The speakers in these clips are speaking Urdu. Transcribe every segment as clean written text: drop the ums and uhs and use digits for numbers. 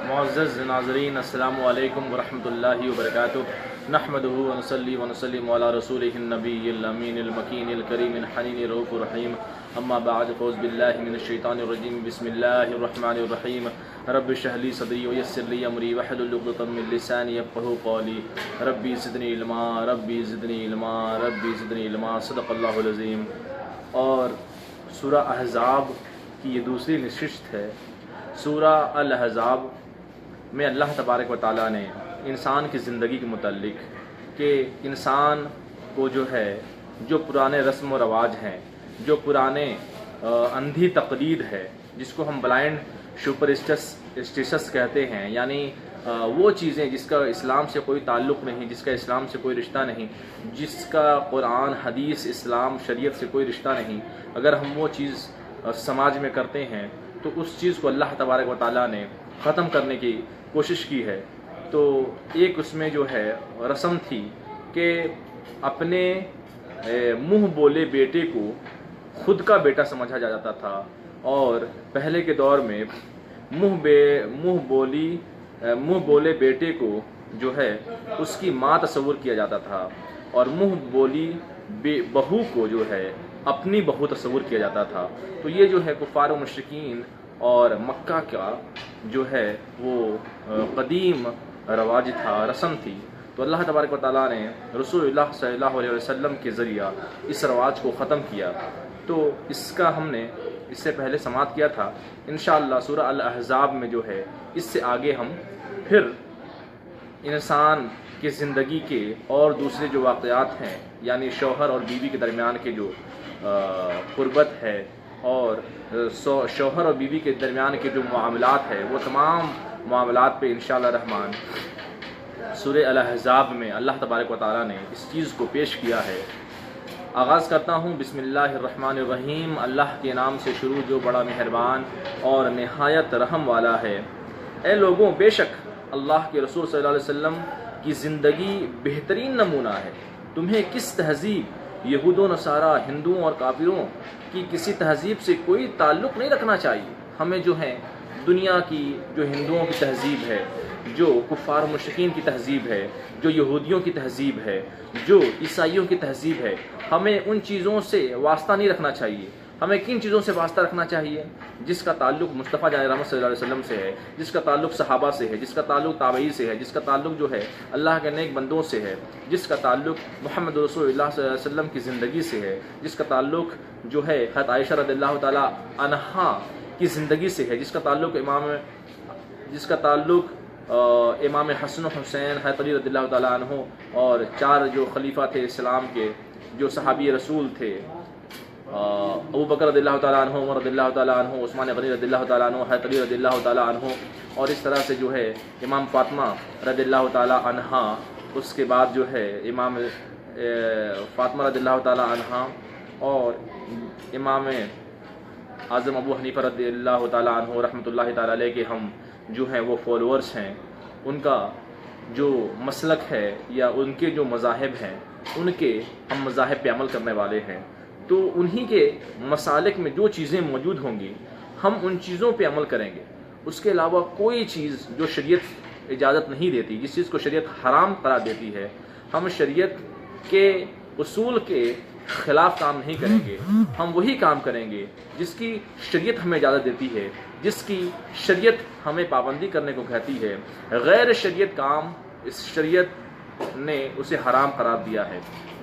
معزز ناظرین، السلام علیکم ورحمۃ اللہ وبرکاتہ۔ نحمدہ ونصلی ونسلم علی رسولہ النبی الامین المکین الکریم الحنین الرؤوف الرحیم، اما بعد فاعوذ باللہ من الشیطان الرجیم، بسم اللہ الرحمن الرحیم۔ رب اشرح لی صدری ویسر لی امری واحلل عقدۃ من لسانی یفقہوا قولی، ربی زدنی علما ربی زدنی علما ربی زدنی علما، صدق اللہ العظیم۔ اور سورہ احزاب کی یہ دوسری نشست ہے۔ سورہ الاحزاب میں اللہ تبارک و تعالیٰ نے انسان کی زندگی کے متعلق کہ انسان کو جو پرانے رسم و رواج ہیں، جو پرانے اندھی تقلید ہے، جس کو ہم بلائنڈ سپرسٹیشس کہتے ہیں، یعنی وہ چیزیں جس کا اسلام سے کوئی تعلق نہیں، جس کا اسلام سے کوئی رشتہ نہیں، جس کا قرآن حدیث اسلام شریعت سے کوئی رشتہ نہیں، اگر ہم وہ چیز سماج میں کرتے ہیں تو اس چیز کو اللہ تبارک و تعالیٰ نے ختم کرنے کی کوشش کی ہے۔ تو ایک اس میں رسم تھی کہ اپنے منہ بولے بیٹے کو خود کا بیٹا سمجھا جاتا تھا، اور پہلے کے دور میں منہ بولے بیٹے کو اس کی ماں تصور کیا جاتا تھا، اور منہ بولی بہو کو اپنی بہو تصور کیا جاتا تھا۔ تو یہ کفار و مشرکین اور مکہ کا وہ قدیم رواج تھا، رسم تھی۔ تو اللہ تبارک و تعالیٰ نے رسول اللہ صلی اللہ علیہ وسلم کے ذریعہ اس رواج کو ختم کیا۔ تو اس کا ہم نے اس سے پہلے سماعت کیا تھا۔ انشاءاللہ سورہ الاحزاب میں اس سے آگے ہم پھر انسان کی زندگی کے اور دوسرے جو واقعات ہیں، یعنی شوہر اور بیوی کے درمیان کے جو قربت ہے، اور شوہر اور بیوی کے درمیان کے جو معاملات ہے، وہ تمام معاملات پہ انشاءاللہ الرحمن سورہ الاحزاب میں اللہ تبارک و تعالیٰ نے اس چیز کو پیش کیا ہے۔ آغاز کرتا ہوں بسم اللہ الرحمن الرحیم، اللہ کے نام سے شروع جو بڑا مہربان اور نہایت رحم والا ہے۔ اے لوگوں، بے شک اللہ کے رسول صلی اللہ علیہ وسلم کی زندگی بہترین نمونہ ہے۔ تمہیں کس تہذیب، یہود و نصارہ، ہندوؤں اور کافروں کی کسی تہذیب سے کوئی تعلق نہیں رکھنا چاہیے۔ ہمیں دنیا کی جو ہندوؤں کی تہذیب ہے، جو کفار مشرکین کی تہذیب ہے، جو یہودیوں کی تہذیب ہے، جو عیسائیوں کی تہذیب ہے، ہمیں ان چیزوں سے واسطہ نہیں رکھنا چاہیے۔ ہمیں کن چیزوں سے واسطہ رکھنا چاہیے؟ جس کا تعلق مصطفیٰ جان رحمت صلی اللہ علیہ وسلم سے ہے، جس کا تعلق صحابہ سے ہے، جس کا تعلق تابعی سے ہے، جس کا تعلق اللہ کے نیک بندوں سے ہے، جس کا تعلق محمد رسول اللہ صلی اللہ علیہ وسلم کی زندگی سے ہے، جس کا تعلق حضرت عائشہ رضی اللہ تعالی عنہا کی زندگی سے ہے، جس کا تعلق امام حسن و حسین حضرت علی رضی اللہ تعالیٰ عنہ اور 4 جو خلیفہ تھے اسلام کے، جو صحابی رسول تھے، ابو بکر رضی اللہ تعالیٰ عنہ، عمر رضی اللہ تعالیٰ عنہ، عثمان غنی رضی اللہ تعالیٰ عنہ، حضرت علی رضی اللہ تعالیٰ عنہ، اور اس طرح سے امام فاطمہ رضی اللہ تعالیٰ عنہا، اس کے بعد امام فاطمہ رضی اللہ تعالیٰ عنہا، اور امام اعظم ابو حنیفہ رضی اللہ تعالیٰ عنہ رحمۃ اللہ تعالیٰ علیہ کے ہم وہ فالوورز ہیں، ان کا جو مسلک ہے یا ان کے جو مذاہب ہیں، ان کے ہم مذاہب پہ عمل کرنے والے ہیں۔ تو انہی کے مسالک میں جو چیزیں موجود ہوں گی، ہم ان چیزوں پہ عمل کریں گے۔ اس کے علاوہ کوئی چیز جو شریعت اجازت نہیں دیتی، جس چیز کو شریعت حرام قرار دیتی ہے، ہم شریعت کے اصول کے خلاف کام نہیں کریں گے۔ ہم وہی کام کریں گے جس کی شریعت ہمیں اجازت دیتی ہے، جس کی شریعت ہمیں پابندی کرنے کو کہتی ہے۔ غیر شریعت کام اس شریعت نے اسے حرام قرار دیا ہے۔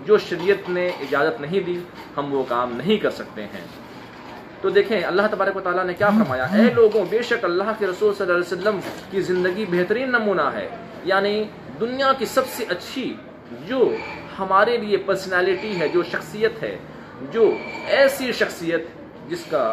جو شریعت نے اجازت نہیں دی، ہم وہ کام نہیں کر سکتے ہیں۔ تو دیکھیں اللہ تبارک و تعالیٰ نے کیا فرمایا، اے لوگوں، بے شک اللہ کے رسول صلی اللہ علیہ وسلم کی زندگی بہترین نمونہ ہے، یعنی دنیا کی سب سے اچھی جو ہمارے لیے پرسنالٹی ہے، جو شخصیت ہے، جو ایسی شخصیت جس کا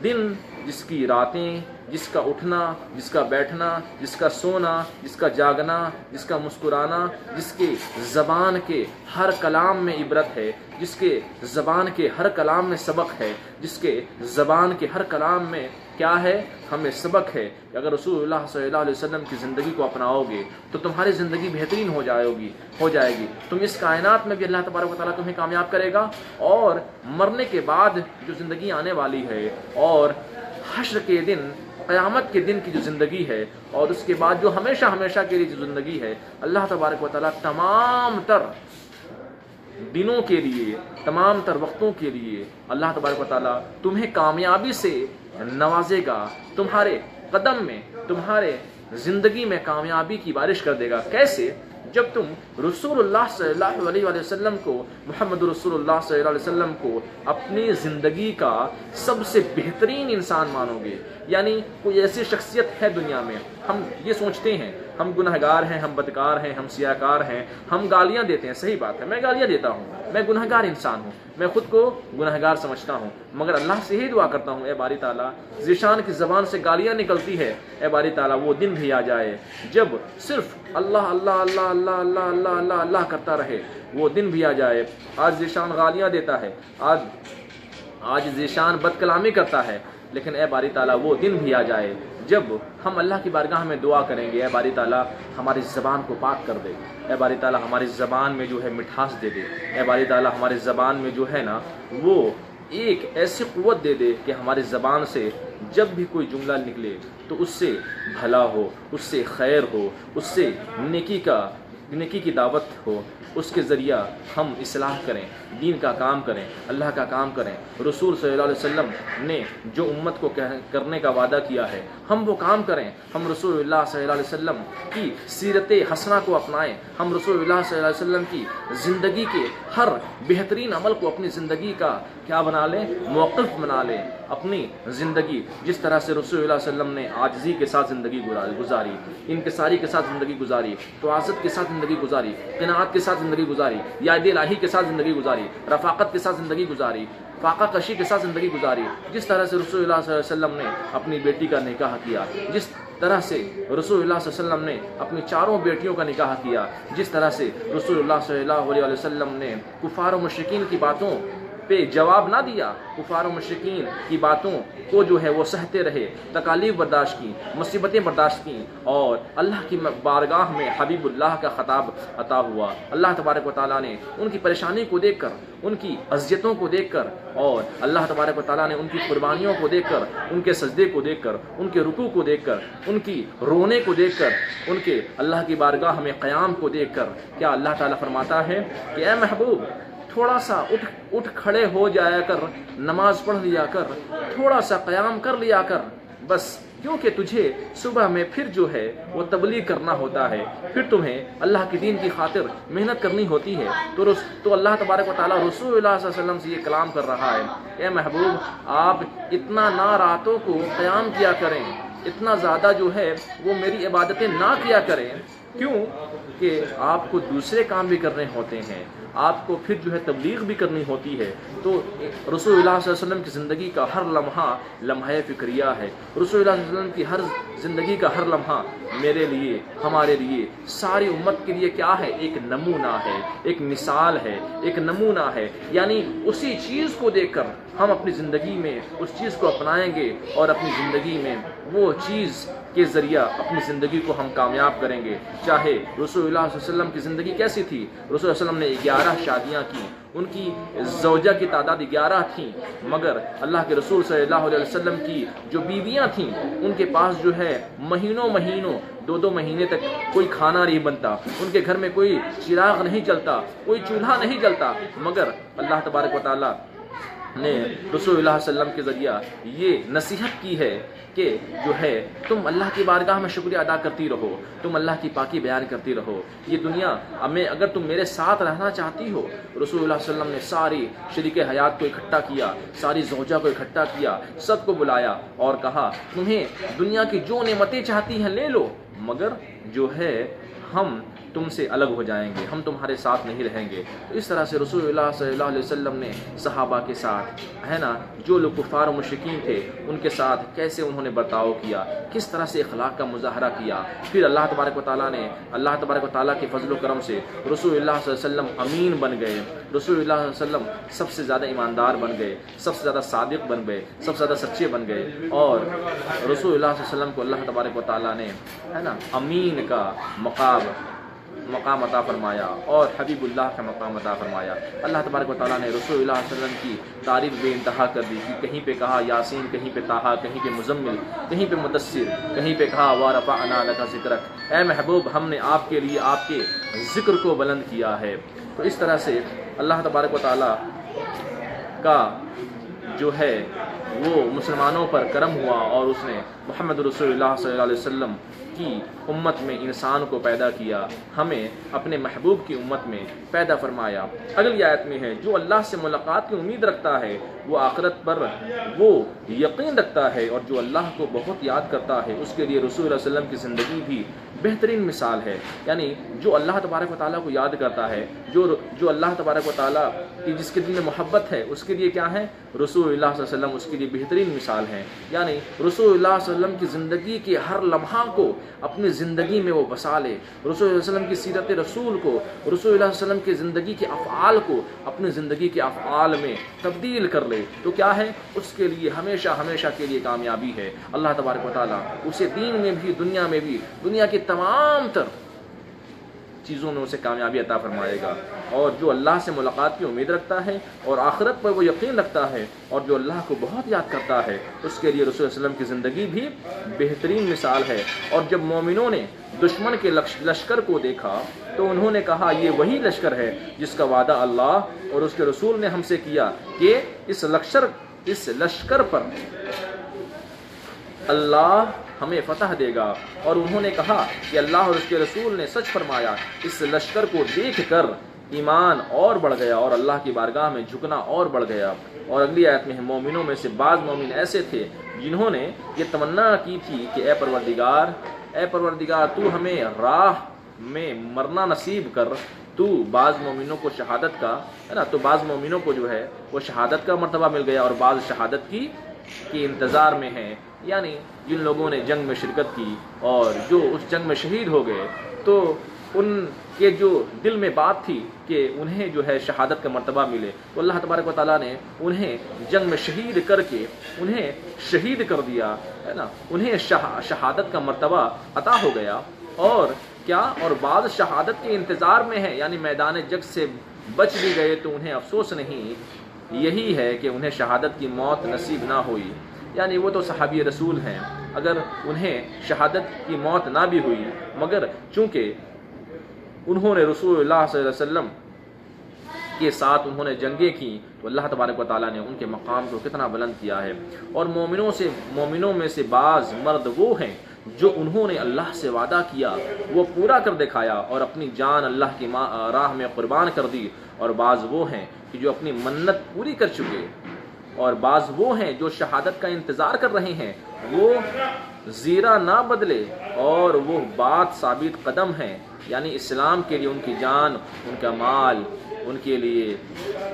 دن، جس کی راتیں، جس کا اٹھنا، جس کا بیٹھنا، جس کا سونا، جس کا جاگنا، جس کا مسکرانا، جس کے زبان کے ہر کلام میں عبرت ہے، جس کے زبان کے ہر کلام میں سبق ہے، جس کے زبان کے ہر کلام میں کیا ہے، ہمیں سبق ہے کہ اگر رسول اللہ صلی اللہ علیہ وسلم کی زندگی کو اپناؤ گے تو تمہاری زندگی بہترین ہو جائے گی۔ تم اس کائنات میں بھی اللہ تبارک و تعالیٰ تمہیں کامیاب کرے گا، اور مرنے کے بعد جو زندگی آنے والی ہے، اور حشر کے دن قیامت کے دن کی جو زندگی ہے اور اس کے بعد جو ہمیشہ ہمیشہ کے لیے جو زندگی ہے، اللہ تبارک و تعالیٰ تمام تر دنوں کے لیے، تمام تر وقتوں کے لیے اللہ تبارک و تعالیٰ تمہیں کامیابی سے نوازے گا، تمہارے قدم میں، تمہارے زندگی میں کامیابی کی بارش کر دے گا۔ کیسے؟ جب تم رسول اللہ صلی اللہ علیہ وسلم کو، محمد رسول اللہ صلی اللہ علیہ وسلم کو اپنی زندگی کا سب سے بہترین انسان مانو گے۔ یعنی کوئی ایسی شخصیت ہے دنیا میں، ہم یہ سوچتے ہیں ہم گنہگار ہیں، ہم بدکار ہیں، ہم سیاہکار ہیں، ہم گالیاں دیتے ہیں، صحیح بات ہے، میں گالیاں دیتا ہوں، میں گنہگار انسان ہوں، میں خود کو گنہگار سمجھتا ہوں، مگر اللہ سے ہی دعا کرتا ہوں، اے باری تعالیٰ ذیشان کی زبان سے گالیاں نکلتی ہے، اے باری تعالیٰ وہ دن بھی آ جائے جب صرف اللہ اللہ اللہ اللہ اللہ اللہ اللہ اللہ کرتا رہے، وہ دن بھی آ جائے۔ آج ذیشان گالیاں دیتا ہے، آج ذیشان بد کلامی کرتا ہے، لیکن اے باری تعالیٰ وہ دن بھی آ جائے جب ہم اللہ کی بارگاہ میں دعا کریں گے، اے باری تعالیٰ ہماری زبان کو پاک کر دے، اے باری تعالیٰ ہماری زبان میں جو ہے مٹھاس دے دے، اے باری تعالیٰ ہماری زبان میں جو ہے نا وہ ایک ایسی قوت دے دے کہ ہماری زبان سے جب بھی کوئی جملہ نکلے تو اس سے بھلا ہو، اس سے خیر ہو، اس سے نیکی کی دعوت ہو، اس کے ذریعہ ہم اصلاح کریں، دین کا کام کریں، اللہ کا کام کریں۔ رسول صلی اللہ علیہ وسلم نے جو امت کو کرنے کا وعدہ کیا ہے ہم وہ کام کریں، ہم رسول اللہ صلی اللہ علیہ وسلم کی سیرت حسنہ کو اپنائیں، ہم رسول اللہ صلی اللہ علیہ وسلم کی زندگی کے ہر بہترین عمل کو اپنی زندگی کا کیا بنا لیں، موقف بنا لیں۔ اپنی زندگی جس طرح سے رسول اللہ صلی اللہ علیہ وسلم نے عاجزی کے ساتھ زندگی گزاری، انکساری کے ساتھ زندگی گزاری، توازت کے ساتھ زندگی گزاری، قناعت کے ساتھ زندگی گزاری، یاد الہی کے ساتھ زندگی گزاری، رفاقت کے ساتھ زندگی گزاری، فاقہ کشی کے ساتھ زندگی گزاری، جس طرح سے رسول اللہ صلی اللہ علیہ وسلم نے اپنی بیٹی کا نکاح کیا، جس طرح سے رسول اللہ صلی اللہ علیہ وسلم نے اپنی چاروں بیٹیوں کا نکاح کیا، جس طرح سے رسول اللہ صلی اللہ علیہ وسلم نے کفار و مشرکین کی باتوں پہ جواب نہ دیا، کفار و مشرکین کی باتوں کو جو ہے وہ سہتے رہے، تکالیف برداشت کی، مصیبتیں برداشت کی، اور اللہ کی بارگاہ میں حبیب اللہ کا خطاب عطا ہوا۔ اللہ تبارک و تعالیٰ نے ان کی پریشانی کو دیکھ کر، ان کی اذیتوں کو دیکھ کر، اور اللہ تبارک و تعالیٰ نے ان کی قربانیوں کو دیکھ کر، ان کے سجدے کو دیکھ کر، ان کے رکوع کو دیکھ کر، ان کی رونے کو دیکھ کر، ان کے اللہ کی بارگاہ میں قیام کو دیکھ کر، کیا اللہ تعالیٰ فرماتا ہے کہ اے محبوب تھوڑا سا اٹھ کھڑے ہو جایا کر، نماز پڑھ لیا کر، تھوڑا سا قیام کر لیا کر، بس کیونکہ تجھے صبح میں پھر جو ہے وہ تبلیغ کرنا ہوتا ہے، پھر تمہیں اللہ کے دین کی خاطر محنت کرنی ہوتی ہے، تو اللہ تبارک و تعالیٰ رسول اللہ صلی اللہ علیہ وسلم سے یہ کلام کر رہا ہے، اے محبوب آپ اتنا نہ راتوں کو قیام کیا کریں، اتنا زیادہ جو ہے وہ میری عبادتیں نہ کیا کریں، کیوں کہ آپ کو دوسرے کام بھی کرنے ہوتے ہیں، آپ کو پھر جو ہے تبلیغ بھی کرنی ہوتی ہے۔ تو رسول اللہ صلی اللہ علیہ وسلم کی زندگی کا ہر لمحہ لمحہ فکریہ ہے، رسول اللہ صلی اللہ علیہ وسلم کی ہر زندگی کا ہر لمحہ میرے لیے، ہمارے لیے، ساری امت کے لیے کیا ہے، ایک نمونہ ہے، ایک مثال ہے، ایک نمونہ ہے۔ یعنی اسی چیز کو دیکھ کر ہم اپنی زندگی میں اس چیز کو اپنائیں گے اور اپنی زندگی میں وہ چیز کے ذریعہ اپنی زندگی کو ہم کامیاب کریں گے۔ چاہے رسول اللہ صلی اللہ علیہ وسلم کی زندگی کیسی تھی، رسول اللہ صلی اللہ علیہ وسلم نے 11 شادیاں کی، ان کی زوجہ کی تعداد 11 تھیں، مگر اللہ کے رسول صلی اللہ علیہ وسلم کی جو بیویاں تھیں ان کے پاس جو ہے مہینوں 2 مہینے تک کوئی کھانا نہیں بنتا، ان کے گھر میں کوئی چراغ نہیں جلتا، کوئی چولہا نہیں جلتا، مگر اللہ تبارک و تعالیٰ نے رسول اللہ صلی اللہ علیہ وسلم کے ذریعہ یہ نصیحت کی ہے کہ جو ہے تم اللہ کی بارگاہ میں شکریہ ادا کرتی رہو، تم اللہ کی پاکی بیان کرتی رہو۔ یہ دنیا میں اگر تم میرے ساتھ رہنا چاہتی ہو، رسول اللہ صلی اللہ علیہ وسلم نے ساری شریک حیات کو اکٹھا کیا، ساری زوجہ کو اکٹھا کیا، سب کو بلایا اور کہا تمہیں دنیا کی جو نعمتیں چاہتی ہیں لے لو، مگر جو ہے ہم تم سے الگ ہو جائیں گے، ہم تمہارے ساتھ نہیں رہیں گے۔ تو اس طرح سے رسول اللہ صلی اللہ علیہ وسلم نے صحابہ کے ساتھ ہے نا، جو لوگ کفار و مشرکین تھے ان کے ساتھ کیسے انہوں نے برتاؤ کیا، کس طرح سے اخلاق کا مظاہرہ کیا۔ پھر اللہ تبارک و تعالیٰ کے فضل و کرم سے رسول اللہ صلی اللہ علیہ وسلم امین بن گئے، رسول اللہ صلی اللہ علیہ وسلم سب سے زیادہ ایماندار بن گئے، سب سے زیادہ صادق بن گئے، سب سے زیادہ سچے بن گئے، اور رسول اللہ صلی اللہ علیہ وسلم کو اللہ تبارک و تعالیٰ نے ہے نا امین کا مقام مقام عطا فرمایا اور حبیب اللہ کا مقام عطا فرمایا۔ اللہ تبارک و تعالیٰ نے رسول اللہ صلی اللہ علیہ وسلم کی تعریف بے انتہا کر دی کہ کہیں پہ کہا یاسین، کہیں پہ طٰہٰ، کہیں پہ مزمل، کہیں پہ مدثر، کہیں پہ کہا وَرَفَعْنَا لَكَ ذِكْرَكَ، اے محبوب ہم نے آپ کے لیے آپ کے ذکر کو بلند کیا ہے۔ تو اس طرح سے اللہ تبارک و تعالیٰ کا جو ہے وہ مسلمانوں پر کرم ہوا اور اس نے محمد رسول اللہ صلی اللہ علیہ وسلم کی امت میں انسان کو پیدا کیا، ہمیں اپنے محبوب کی امت میں پیدا فرمایا۔ اگلی آیت میں ہے جو اللہ سے ملاقات کی امید رکھتا ہے وہ آخرت پر وہ یقین رکھتا ہے، اور جو اللہ کو بہت یاد کرتا ہے اس کے لیے رسول اللہ علیہ وسلم کی زندگی بھی بہترین مثال ہے۔ یعنی جو اللہ تبارک و تعالیٰ کو یاد کرتا ہے، جو اللہ تبارک و تعالیٰ کی جس کے دل میں محبت ہے، اس کے لیے کیا ہے؟ رسول اللہ صلی اللہ علیہ وسلم اس کے لیے بہترین مثال ہیں۔ یعنی رسول اللہ صلی اللہ علیہ وسلم کی زندگی کے ہر لمحہ کو اپنی زندگی میں وہ بسا لے، رسول اللہ صلی اللہ علیہ وسلم کی سیرت رسول کو، رسول اللہ صلی اللہ علیہ وسلم کی زندگی کے افعال کو اپنی زندگی کے افعال میں تبدیل کر لے، تو کیا ہے؟ اس کے لیے ہمیشہ ہمیشہ کے لیے کامیابی ہے۔ اللہ تبارک و تعالیٰ اسے دین میں بھی دنیا میں بھی دنیا کی تمام تر چیزوں میں اسے کامیابی عطا فرمائے گا۔ اور جو اللہ سے ملاقات کی امید رکھتا ہے اور آخرت پر وہ یقین رکھتا ہے اور جو اللہ کو بہت یاد کرتا ہے اس کے لیے رسول اللہ علیہ وسلم کی زندگی بھی بہترین مثال ہے۔ اور جب مومنوں نے دشمن کے لشکر کو دیکھا تو انہوں نے کہا یہ وہی لشکر ہے جس کا وعدہ اللہ اور اس کے رسول نے ہم سے کیا کہ اس لشکر پر اللہ ہمیں فتح دے گا۔ اور انہوں نے کہا کہ اللہ اور اس کے رسول نے سچ فرمایا۔ اس لشکر کو دیکھ کر ایمان اور بڑھ گیا اور اللہ کی بارگاہ میں جھکنا اور بڑھ گیا۔ اور اگلی آیت میں مومنوں میں سے بعض مومن ایسے تھے جنہوں نے یہ تمنا کی تھی کہ اے پروردگار تو ہمیں راہ میں مرنا نصیب کر۔ تو بعض مومنوں کو شہادت کا ہے نا، تو بعض مومنوں کو جو ہے وہ شہادت کا مرتبہ مل گیا اور بعض شہادت کی انتظار میں ہیں۔ یعنی جن لوگوں نے جنگ میں شرکت کی اور جو اس جنگ میں شہید ہو گئے تو ان کے جو دل میں بات تھی کہ انہیں جو ہے شہادت کا مرتبہ ملے، تو اللہ تبارک و تعالیٰ نے انہیں جنگ میں شہید کر کے انہیں شہید کر دیا ہے نا، انہیں شہادت کا مرتبہ عطا ہو گیا۔ اور کیا؟ اور بعض شہادت کے انتظار میں ہے، یعنی میدان جنگ سے بچ بھی گئے تو انہیں افسوس نہیں، یہی ہے کہ انہیں شہادت کی موت نصیب نہ ہوئی۔ یعنی وہ تو صحابی رسول ہیں، اگر انہیں شہادت کی موت نہ بھی ہوئی مگر چونکہ انہوں نے رسول اللہ صلی اللہ علیہ وسلم کے ساتھ انہوں نے جنگیں کی تو اللہ تبارک و تعالیٰ نے ان کے مقام کو کتنا بلند کیا ہے۔ اور مومنوں میں سے بعض مرد وہ ہیں جو انہوں نے اللہ سے وعدہ کیا وہ پورا کر دکھایا اور اپنی جان اللہ کی راہ میں قربان کر دی، اور بعض وہ ہیں کہ جو اپنی منت پوری کر چکے، اور بعض وہ ہیں جو شہادت کا انتظار کر رہے ہیں، وہ زیرہ نہ بدلے اور وہ بات ثابت قدم ہیں، یعنی اسلام کے لیے ان کی جان ان کا مال، ان کے لیے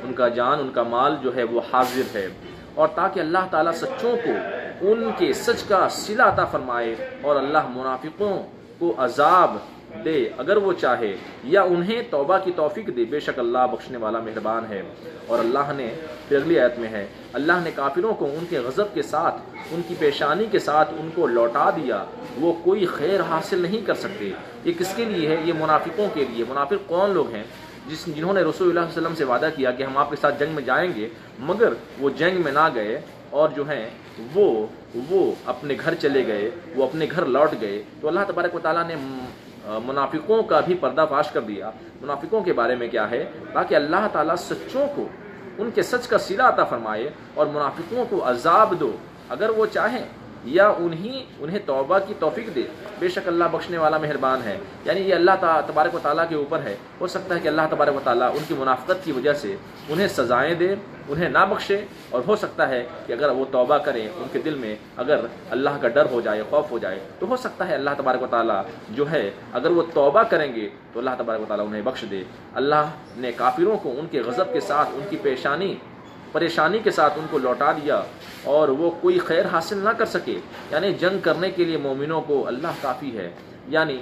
ان کا جان ان کا مال جو ہے وہ حاضر ہے، اور تاکہ اللہ تعالیٰ سچوں کو ان کے سچ کا صلہ عطا فرمائے اور اللہ منافقوں کو عذاب دے اگر وہ چاہے یا انہیں توبہ کی توفیق دے، بے شک اللہ بخشنے والا مہربان ہے۔ اور اللہ نے پھر اگلی آیت میں ہے اللہ نے کافروں کو ان کے غضب کے ساتھ ان کی پیشانی کے ساتھ ان کو لوٹا دیا، وہ کوئی خیر حاصل نہیں کر سکتے۔ یہ کس کے لیے ہے؟ یہ منافقوں کے لیے۔ منافق کون لوگ ہیں؟ جنہوں نے رسول اللہ صلی اللہ علیہ وسلم سے وعدہ کیا کہ ہم آپ کے ساتھ جنگ میں جائیں گے، مگر وہ جنگ میں نہ گئے اور جو ہیں وہ اپنے گھر چلے گئے، وہ اپنے گھر لوٹ گئے۔ تو اللہ تبارک و تعالیٰ نے منافقوں کا بھی پردہ فاش کر دیا۔ منافقوں کے بارے میں کیا ہے؟ تاکہ اللہ تعالیٰ سچوں کو ان کے سچ کا صلہ عطا فرمائے اور منافقوں کو عذاب دو اگر وہ چاہیں، یا انہیں توبہ کی توفیق دے، بے شک اللہ بخشنے والا مہربان ہے۔ یعنی یہ اللہ تبارک و تعالیٰ کے اوپر ہے، ہو سکتا ہے کہ اللہ تبارک و تعالیٰ ان کی منافقت کی وجہ سے انہیں سزائیں دے، انہیں نہ بخشے، اور ہو سکتا ہے کہ اگر وہ توبہ کریں ان کے دل میں اگر اللہ کا ڈر ہو جائے، خوف ہو جائے، تو ہو سکتا ہے اللہ تبارک و تعالیٰ جو ہے اگر وہ توبہ کریں گے تو اللہ تبارک و تعالیٰ انہیں بخش دے۔ اللہ نے کافروں کو ان کے غضب کے ساتھ ان کی پریشانی کے ساتھ ان کو لوٹا دیا اور وہ کوئی خیر حاصل نہ کر سکے۔ یعنی جنگ کرنے کے لیے مومنوں کو اللہ کافی ہے۔ یعنی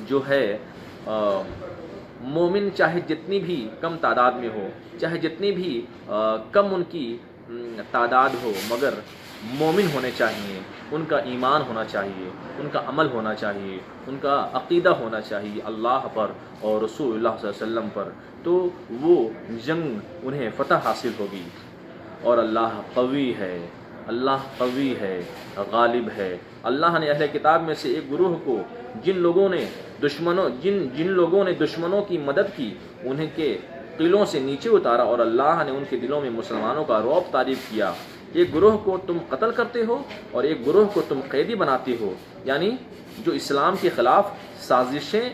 جو ہے مومن چاہے جتنی بھی کم تعداد میں ہو، چاہے جتنی بھی کم ان کی تعداد ہو، مگر مومن ہونے چاہیے، ان کا ایمان ہونا چاہیے، ان کا عمل ہونا چاہیے، ان کا عقیدہ ہونا چاہیے اللہ پر اور رسول اللہ صلی اللہ علیہ وسلم پر، تو وہ جنگ انہیں فتح حاصل ہوگی۔ اور اللہ قوی ہے، اللہ قوی ہے، غالب ہے۔ اللہ نے اہل کتاب میں سے ایک گروہ کو جن لوگوں نے دشمنوں کی مدد کی انہیں کے قلعوں سے نیچے اتارا، اور اللہ نے ان کے دلوں میں مسلمانوں کا رعب تعریف کیا۔ ایک گروہ کو تم قتل کرتے ہو اور ایک گروہ کو تم قیدی بناتے ہو، یعنی جو اسلام کے خلاف سازشیں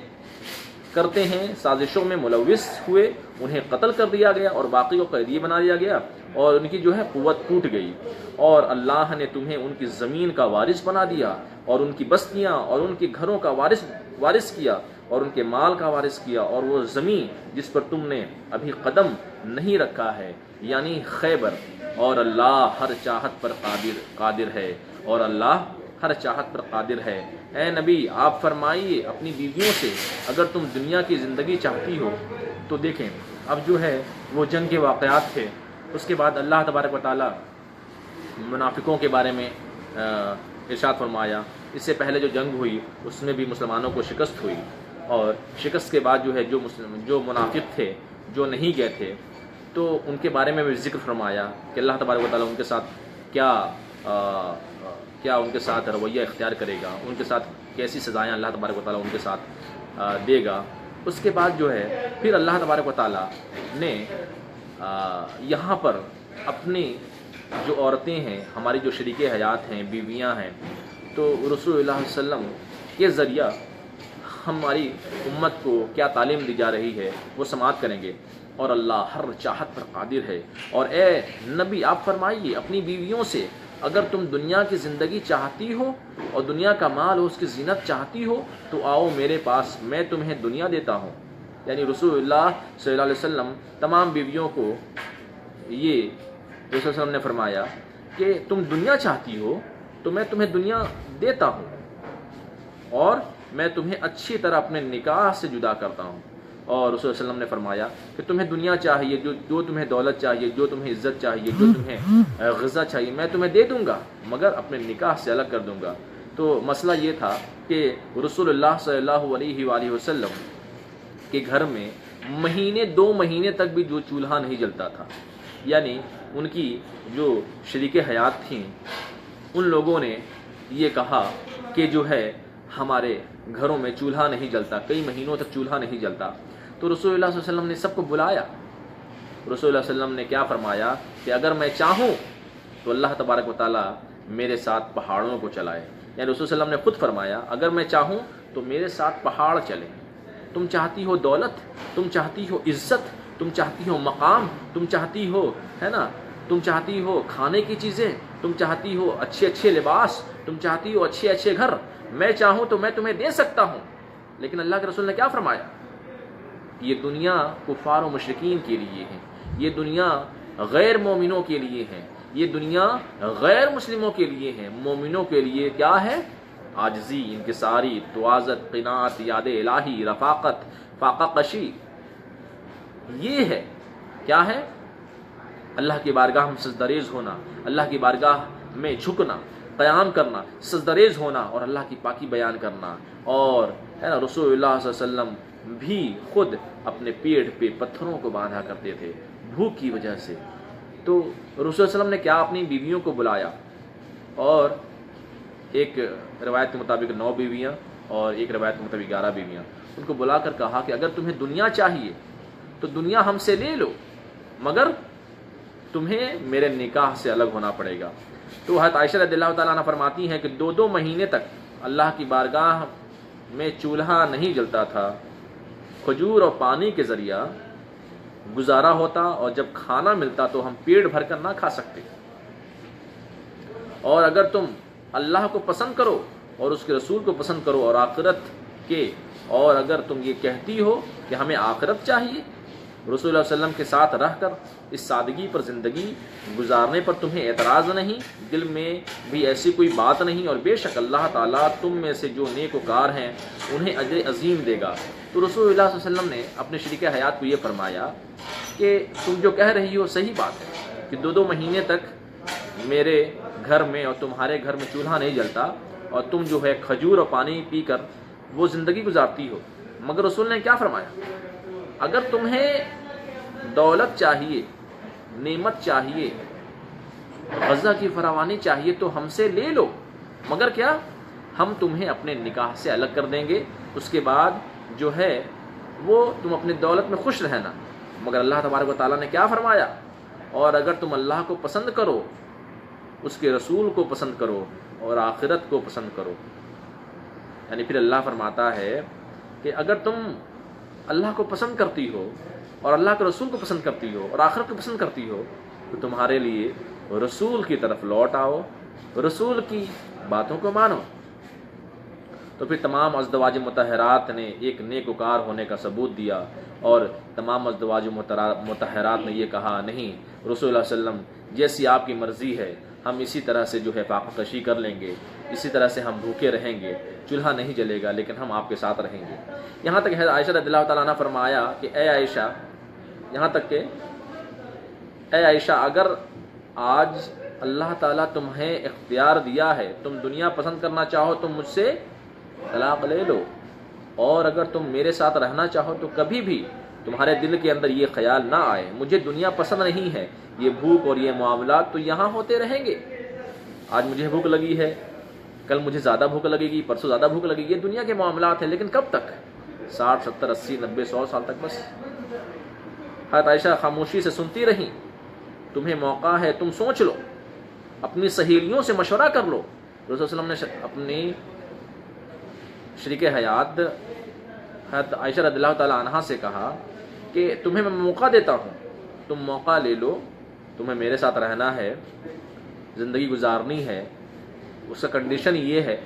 کرتے ہیں، سازشوں میں ملوث ہوئے، انہیں قتل کر دیا گیا اور باقی کو قیدی بنا دیا گیا، اور ان کی جو ہے قوت ٹوٹ گئی۔ اور اللہ نے تمہیں ان کی زمین کا وارث بنا دیا، اور ان کی بستیاں اور ان کے گھروں کا وارث کیا، اور ان کے مال کا وارث کیا، اور وہ زمین جس پر تم نے ابھی قدم نہیں رکھا ہے، یعنی خیبر۔ اور اللہ ہر چاہت پر قادر ہے، اور اللہ ہر چاہت پر قادر ہے۔ اے نبی آپ فرمائیے اپنی بیویوں سے اگر تم دنیا کی زندگی چاہتی ہو تو دیکھیں اب جو ہے وہ جنگ کے واقعات تھے، اس کے بعد اللہ تبارک و تعالی منافقوں کے بارے میں ارشاد فرمایا۔ اس سے پہلے جو جنگ ہوئی اس میں بھی مسلمانوں کو شکست ہوئی، اور شکست کے بعد جو ہے جو منافق تھے جو نہیں گئے تھے تو ان کے بارے میں بھی ذکر فرمایا کہ اللہ تبارک و تعالیٰ ان کے ساتھ کیا ان کے ساتھ رویہ اختیار کرے گا، ان کے ساتھ کیسی سزائیں اللہ تبارک و تعالیٰ ان کے ساتھ دے گا۔ اس کے بعد جو ہے پھر اللہ تبارک و تعالیٰ نے یہاں پر اپنی جو عورتیں ہیں، ہماری جو شریک حیات ہیں، بیویاں ہیں، تو رسول اللہ علیہ وسلم کے ذریعہ ہماری امت کو کیا تعلیم دی جا رہی ہے وہ سماعت کریں گے۔ اور اللہ ہر چاہت پر قادر ہے۔ اور اے نبی آپ فرمائیے اپنی بیویوں سے اگر تم دنیا کی زندگی چاہتی ہو اور دنیا کا مال اور اس کی زینت چاہتی ہو تو آؤ میرے پاس، میں تمہیں دنیا دیتا ہوں۔ یعنی رسول اللہ صلی اللہ علیہ وسلم تمام بیویوں کو یہ رسول اللہ علیہ وسلم نے فرمایا کہ تم دنیا چاہتی ہو تو میں تمہیں دنیا دیتا ہوں، اور میں تمہیں اچھی طرح اپنے نکاح سے جدا کرتا ہوں۔ اور رسول اللہ علیہ وسلم نے فرمایا کہ تمہیں دنیا چاہیے، جو تمہیں دولت چاہیے، جو تمہیں عزت چاہیے، جو تمہیں غذا چاہیے، میں تمہیں دے دوں گا مگر اپنے نکاح سے الگ کر دوں گا۔ تو مسئلہ یہ تھا کہ رسول اللہ صلی اللہ علیہ وآلہ وسلم کے گھر میں دو مہینے تک بھی جو چولہا نہیں جلتا تھا، یعنی ان کی جو شریک حیات تھیں ان لوگوں نے یہ کہا کہ جو ہے ہمارے گھروں میں چولہا نہیں جلتا، کئی مہینوں تک چولہا نہیں جلتا۔ تو رسول اللہ صلی اللہ علیہ وسلم نے سب کو بلایا۔ رسول اللہ صلی اللہ علیہ وسلم نے کیا فرمایا کہ اگر میں چاہوں تو اللہ تبارک و تعالیٰ میرے ساتھ پہاڑوں کو چلائے۔ یعنی رسول صلی اللہ علیہ وسلم نے خود فرمایا اگر میں چاہوں تو میرے ساتھ پہاڑ چلے۔ تم چاہتی ہو دولت، تم چاہتی ہو عزت، تم چاہتی ہو مقام، تم چاہتی ہو تم چاہتی ہو کھانے کی چیزیں، تم چاہتی ہو اچھے لباس، تم چاہتی ہو اچھے گھر، میں چاہوں تو میں تمہیں دے سکتا ہوں۔ لیکن اللہ کے رسول نے کیا فرمایا؟ یہ دنیا کفار و مشرکین کے لیے ہے، یہ دنیا غیر مومنوں کے لیے ہے، یہ دنیا غیر مسلموں کے لیے ہے۔ مومنوں کے لیے کیا ہے؟ عاجزی، انکساری، توازت، قناعت، یاد الہی، رفاقت، فاقہ کشی، یہ ہے۔ کیا ہے؟ اللہ کی بارگاہ میں سجدریز ہونا، اللہ کی بارگاہ میں جھکنا، قیام کرنا، سجدریز ہونا اور اللہ کی پاکی بیان کرنا۔ اور رسول اللہ صلی اللہ علیہ وسلم بھی خود اپنے پیٹ پہ پتھروں کو باندھا کرتے تھے بھوک کی وجہ سے۔ تو رسول اللہ علیہ وسلم نے کیا اپنی بیویوں کو بلایا، اور ایک روایت کے مطابق 9 بیویاں اور ایک روایت کے مطابق 11 بیویاں، ان کو بلا کر کہا کہ اگر تمہیں دنیا چاہیے تو دنیا ہم سے لے لو، مگر تمہیں میرے نکاح سے الگ ہونا پڑے گا۔ تو حضرت عائشہ رضی اللہ تعالیٰ عنہ فرماتی ہیں کہ 2 مہینے تک اللہ کی بارگاہ میں چولہا نہیں جلتا تھا، کھجور اور پانی کے ذریعہ گزارا ہوتا، اور جب کھانا ملتا تو ہم پیٹ بھر کر نہ کھا سکتے۔ اور اگر تم اللہ کو پسند کرو اور اس کے رسول کو پسند کرو اور آخرت کے، اور اگر تم یہ کہتی ہو کہ ہمیں آخرت چاہیے، رسول اللہ علیہ وسلم کے ساتھ رہ کر اس سادگی پر زندگی گزارنے پر تمہیں اعتراض نہیں، دل میں بھی ایسی کوئی بات نہیں، اور بے شک اللہ تعالیٰ تم میں سے جو نیک وکار ہیں انہیں اجر عظیم دے گا۔ تو رسول اللہ صلی اللہ علیہ وسلم نے اپنے شریک حیات کو یہ فرمایا کہ تم جو کہہ رہی ہو صحیح بات ہے کہ 2 مہینے تک میرے گھر میں اور تمہارے گھر میں چولہا نہیں جلتا اور تم جو ہے کھجور اور پانی پی کر وہ زندگی گزارتی ہو. مگر رسول نے کیا فرمایا؟ اگر تمہیں دولت چاہیے، نعمت چاہیے، غذا کی فراوانی چاہیے تو ہم سے لے لو، مگر کیا، ہم تمہیں اپنے نکاح سے الگ کر دیں گے، اس کے بعد جو ہے وہ تم اپنی دولت میں خوش رہنا. مگر اللہ تبارک و تعالیٰ نے کیا فرمایا؟ اور اگر تم اللہ کو پسند کرو، اس کے رسول کو پسند کرو اور آخرت کو پسند کرو. یعنی پھر اللہ فرماتا ہے کہ اگر تم اللہ کو پسند کرتی ہو اور اللہ کے رسول کو پسند کرتی ہو اور آخرت کو پسند کرتی ہو تو تمہارے لیے رسول کی طرف لوٹ آؤ، رسول کی باتوں کو مانو. تو پھر تمام ازدواج مطہرات نے ایک نیکوکار ہونے کا ثبوت دیا، اور تمام ازدواج مطہرات نے یہ کہا، نہیں رسول اللہ علیہ وسلم جیسی آپ کی مرضی ہے، ہم اسی طرح سے جو ہے فاقہ کشی کر لیں گے، اسی طرح سے ہم بھوکے رہیں گے، چولہا نہیں جلے گا لیکن ہم آپ کے ساتھ رہیں گے. یہاں تک عائشہ رضی اللہ تعالیٰ عنہ فرمایا کہ اے عائشہ، یہاں تک کہ اے عائشہ، اگر آج اللہ تعالیٰ تمہیں اختیار دیا ہے، تم دنیا پسند کرنا چاہو تو مجھ سے طلاق لے لو، اور اگر تم میرے ساتھ رہنا چاہو تو کبھی بھی تمہارے دل کے اندر یہ خیال نہ آئے مجھے دنیا پسند نہیں ہے، یہ بھوک اور یہ معاملات تو یہاں ہوتے رہیں گے. آج مجھے بھوک لگی ہے، کل مجھے زیادہ بھوک لگے گی، پرسوں زیادہ بھوک لگے گی، یہ دنیا کے معاملات ہیں، لیکن کب تک؟ 60 70 80 90 100 سال تک بس. حضرت عائشہ خاموشی سے سنتی رہیں. تمہیں موقع ہے، تم سوچ لو، اپنی سہیلیوں سے مشورہ کر لو. رسول صلی اللہ علیہ وسلم نے اپنی شریک حیات حضرت عائشہ رضی اللہ تعالی عنہا سے کہا کہ تمہیں میں موقع دیتا ہوں، تم موقع لے لو، تمہیں میرے ساتھ رہنا ہے، زندگی گزارنی ہے. اس کا کنڈیشن یہ ہے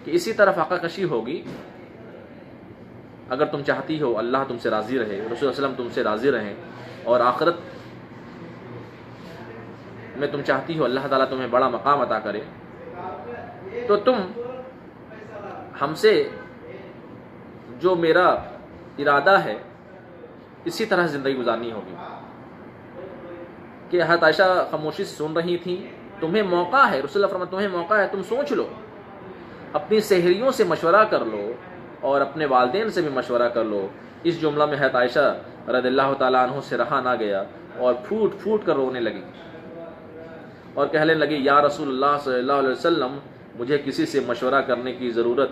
کہ اسی طرح فاقہ کشی ہوگی. اگر تم چاہتی ہو اللہ تم سے راضی رہے، رسول صلی اللہ علیہ وسلم تم سے راضی رہیں، اور آخرت میں تم چاہتی ہو اللہ تعالیٰ تمہیں بڑا مقام عطا کرے، تو تم ہم سے جو میرا ارادہ ہے اسی طرح زندگی گزارنی ہوگی. کہ حضرت عائشہ خاموشی سے سن رہی تھیں. تمہیں موقع ہے، رسول اللہ فرماتے تمہیں موقع ہے، تم سوچ لو، اپنی سہیلیوں سے مشورہ کر لو اور اپنے والدین سے بھی مشورہ کر لو. اس جملہ میں حضرت عائشہ رضی اللہ تعالیٰ عنہ سے رہا نہ گیا اور پھوٹ پھوٹ کر رونے لگی اور کہنے لگی، یا رسول اللہ صلی اللہ علیہ وسلم، مجھے کسی سے مشورہ کرنے کی ضرورت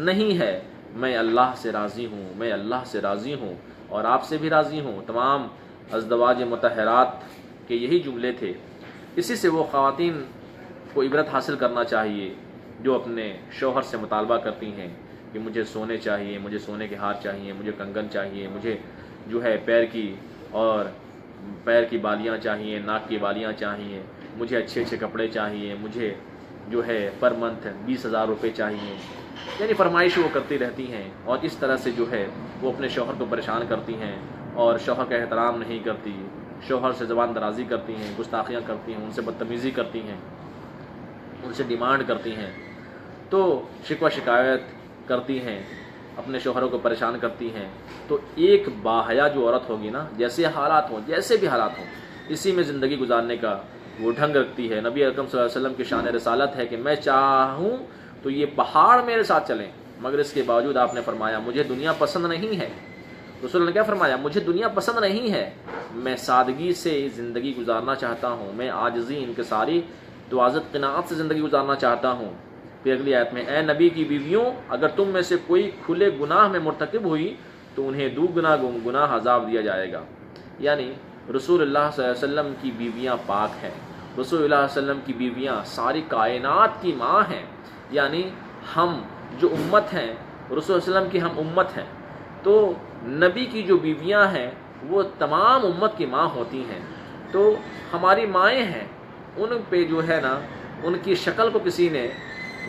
نہیں ہے، میں اللہ سے راضی ہوں، میں اللہ سے راضی ہوں اور آپ سے بھی راضی ہوں. تمام ازدواج مطہرات کے یہی جملے تھے. اسی سے وہ خواتین کو عبرت حاصل کرنا چاہیے جو اپنے شوہر سے مطالبہ کرتی ہیں کہ مجھے سونے چاہیے، مجھے سونے کے ہار چاہیے، مجھے کنگن چاہیے، مجھے جو ہے پیر کی بالیاں چاہیے، ناک کی بالیاں چاہیے، مجھے اچھے اچھے کپڑے چاہیے، مجھے جو ہے پر منتھ 20,000 روپے چاہیے. یعنی فرمائش وہ کرتی رہتی ہیں اور اس طرح سے جو ہے وہ اپنے شوہر کو پریشان کرتی ہیں اور شوہر کا احترام نہیں کرتی، شوہر سے زبان درازی کرتی ہیں، گستاخیاں کرتی ہیں، ان سے بدتمیزی کرتی ہیں، ان سے ڈیمانڈ کرتی ہیں، تو شکوہ شکایت کرتی ہیں، اپنے شوہروں کو پریشان کرتی ہیں. تو ایک باحیا جو عورت ہوگی نا، جیسے حالات ہوں، جیسے بھی حالات ہوں، اسی میں زندگی گزارنے کا وہ ڈھنگ رکھتی ہے. نبی اکرم صلی اللہ علیہ وسلم کی شان رسالت ہے کہ میں چاہوں تو یہ پہاڑ میرے ساتھ چلیں، مگر اس کے باوجود آپ نے فرمایا مجھے دنیا پسند نہیں ہے. رسول نے کیا فرمایا؟ مجھے دنیا پسند نہیں ہے، میں سادگی سے زندگی گزارنا چاہتا ہوں، میں عاجزی، انکساری، تواضع، قناعت سے زندگی گزارنا چاہتا ہوں. پھر اگلی آیت میں، اے نبی کی بیویوں، اگر تم میں سے کوئی کھلے گناہ میں مرتکب ہوئی تو انہیں دوگنا گناہ عذاب دیا جائے گا. یعنی رسول اللہ صلی اللہ علیہ وسلم کی بیویاں پاک ہیں، رسول اللہ علیہ وسلم کی بیویاں ساری کائنات کی ماں ہیں. یعنی ہم جو امت ہیں، رسول اللہ علیہ وسلم کی ہم امت ہیں، تو نبی کی جو بیویاں ہیں وہ تمام امت کی ماں ہوتی ہیں، تو ہماری مائیں ہیں. ان پہ جو ہے نا، ان کی شکل کو کسی نے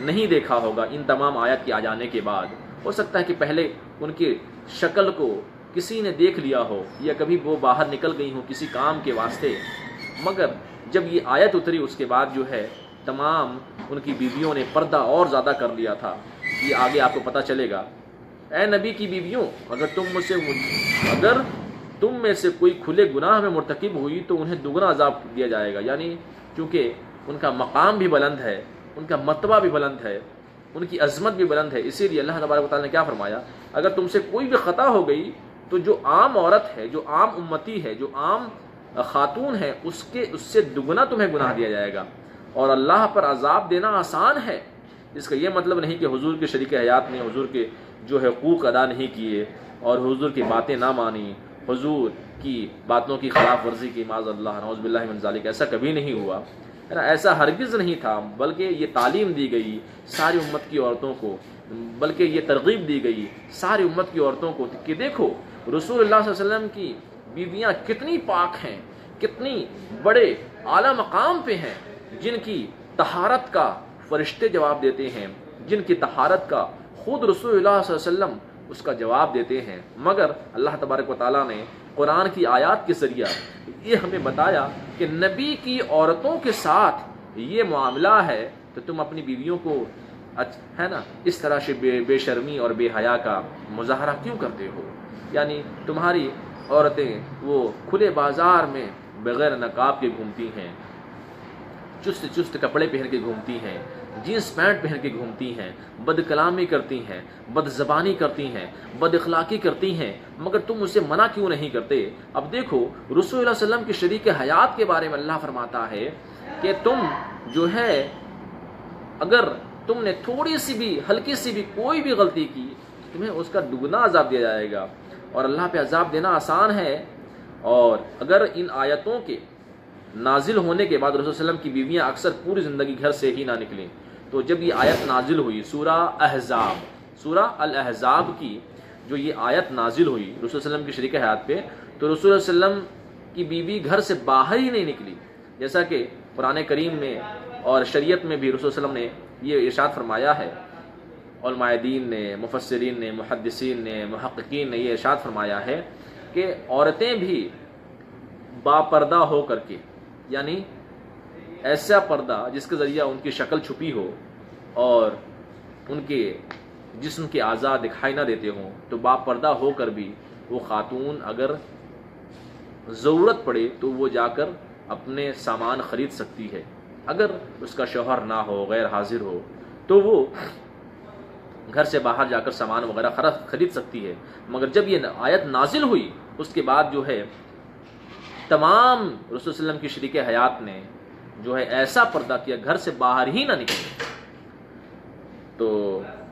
نہیں دیکھا ہوگا. ان تمام آیت کے آ جانے کے بعد ہو سکتا ہے کہ پہلے ان کی شکل کو کسی نے دیکھ لیا ہو یا کبھی وہ باہر نکل گئی ہوں کسی کام کے واسطے، مگر جب یہ آیت اتری اس کے بعد جو ہے تمام ان کی بیویوں نے پردہ اور زیادہ کر لیا تھا. یہ آگے آپ کو پتہ چلے گا. اے نبی کی بیویوں، اگر تم میں سے کوئی کھلے گناہ میں مرتکب ہوئی تو انہیں دوگنا عذاب دیا جائے گا. یعنی چونکہ ان کا مقام بھی بلند ہے، ان کا مرتبہ بھی بلند ہے، ان کی عظمت بھی بلند ہے۔ اسی لیے اللہ تبارک و تعالیٰ نے کیا فرمایا، اگر تم سے کوئی بھی خطا ہو گئی تو جو عام عورت ہے، جو عام امتی ہے، جو عام خاتون ہے، اس سے دگنا تمہیں گناہ دیا جائے گا، اور اللہ پر عذاب دینا آسان ہے۔ اس کا یہ مطلب نہیں کہ حضور کے شریک حیات نے حضور کے جو حقوق ادا نہیں کیے اور حضور کی باتیں نہ مانی، حضور کی باتوں کی خلاف ورزی کی، معاذ اللہ، نعوذ باللہ من ذالک، ایسا کبھی نہیں ہوا ہے نا، ایسا ہرگز نہیں تھا، بلکہ یہ تعلیم دی گئی ساری امت کی عورتوں کو، بلکہ یہ ترغیب دی گئی ساری امت کی عورتوں کو کہ دیکھو رسول اللہ صلی اللہ علیہ وسلم کی بیویاں کتنی پاک ہیں، کتنی بڑے اعلیٰ مقام پہ ہیں، جن کی طہارت کا فرشتے جواب دیتے ہیں، جن کی طہارت کا خود رسول اللہ صلی اللہ علیہ وسلم اس کا جواب دیتے ہیں۔ مگر اللہ تبارک و تعالیٰ نے قرآن کی آیات کے ذریعہ یہ ہمیں بتایا کہ نبی کی عورتوں کے ساتھ یہ معاملہ ہے تو تم اپنی بیویوں کو ہے نا اس طرح سے بے شرمی اور بے حیا کا مظاہرہ کیوں کرتے ہو؟ یعنی تمہاری عورتیں وہ کھلے بازار میں بغیر نقاب کے گھومتی ہیں، چست چست کپڑے پہن کے گھومتی ہیں، جینس پینٹ پہن کے گھومتی ہیں، بد کلامی کرتی ہیں، بد زبانی کرتی ہیں، بد اخلاقی کرتی ہیں، مگر تم اسے منع کیوں نہیں کرتے؟ اب دیکھو رسول اللہ علیہ وسلم کی شریک حیات کے بارے میں اللہ فرماتا ہے کہ تم جو ہے اگر تم نے تھوڑی سی بھی ہلکی سی بھی کوئی بھی غلطی کی تمہیں اس کا دگنا عذاب دیا جائے گا، اور اللہ پہ عذاب دینا آسان ہے۔ اور اگر ان آیتوں کے نازل ہونے کے بعد رسول صلی اللہ علیہ وسلم کی بیویاں اکثر پوری زندگی گھر سے ہی نہ نکلیں، تو جب یہ آیت نازل ہوئی سورہ الاحزاب کی جو یہ آیت نازل ہوئی رسول صلی اللہ علیہ وسلم کی شریک حیات پہ، تو رسول صلی اللہ علیہ وسلم کی بیوی گھر سے باہر ہی نہیں نکلی، جیسا کہ قرآن کریم میں اور شریعت میں بھی رسول صلی اللہ علیہ وسلم نے یہ ارشاد فرمایا ہے، علماء دین نے، مفسرین نے، محدثین نے، محققین نے یہ ارشاد فرمایا ہے کہ عورتیں بھی باپردہ ہو کر کے، یعنی ایسا پردہ جس کے ذریعہ ان کی شکل چھپی ہو اور ان کے جسم کے اعضاء دکھائی نہ دیتے ہوں، تو باپردہ ہو کر بھی وہ خاتون اگر ضرورت پڑے تو وہ جا کر اپنے سامان خرید سکتی ہے، اگر اس کا شوہر نہ ہو، غیر حاضر ہو، تو وہ گھر سے باہر جا کر سامان وغیرہ خرید سکتی ہے۔ مگر جب یہ آیت نازل ہوئی اس کے بعد جو ہے تمام رسول صلی اللہ علیہ وسلم کی شریک حیات نے جو ہے ایسا پردہ کیا گھر سے باہر ہی نہ نکلے۔ تو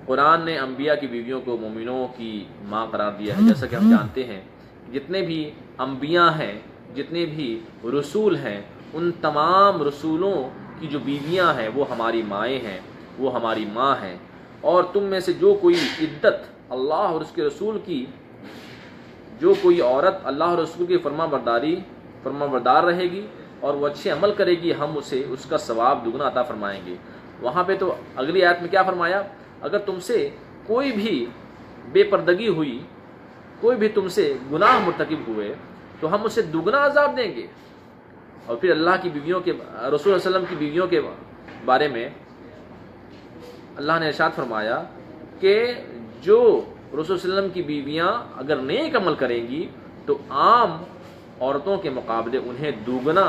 قرآن نے انبیاء کی بیویوں کو مومنوں کی ماں قرار دیا ہے، جیسا کہ ہم جانتے ہیں جتنے بھی انبیاء ہیں، جتنے بھی رسول ہیں، ان تمام رسولوں کی جو بیویاں ہیں وہ ہماری مائیں ہیں، وہ ہماری ماں ہیں، اور تم میں سے جو کوئی عدت اللہ اور اس کے رسول کی، جو کوئی عورت اللہ اور رسول کی فرما بردار رہے گی اور وہ اچھے عمل کرے گی، ہم اسے اس کا ثواب دگنا عطا فرمائیں گے۔ وہاں پہ تو اگلی آیت میں کیا فرمایا، اگر تم سے کوئی بھی بے پردگی ہوئی، کوئی بھی تم سے گناہ مرتکب ہوئے تو ہم اسے دگنا عذاب دیں گے۔ اور پھر اللہ کی بیویوں کے، رسول اللہ علیہ وسلم کی بیویوں کے بارے میں اللہ نے ارشاد فرمایا کہ جو رسول صلی اللہ علیہ وسلم کی بیویاں اگر نیک عمل کریں گی تو عام عورتوں کے مقابلے انہیں دوگنا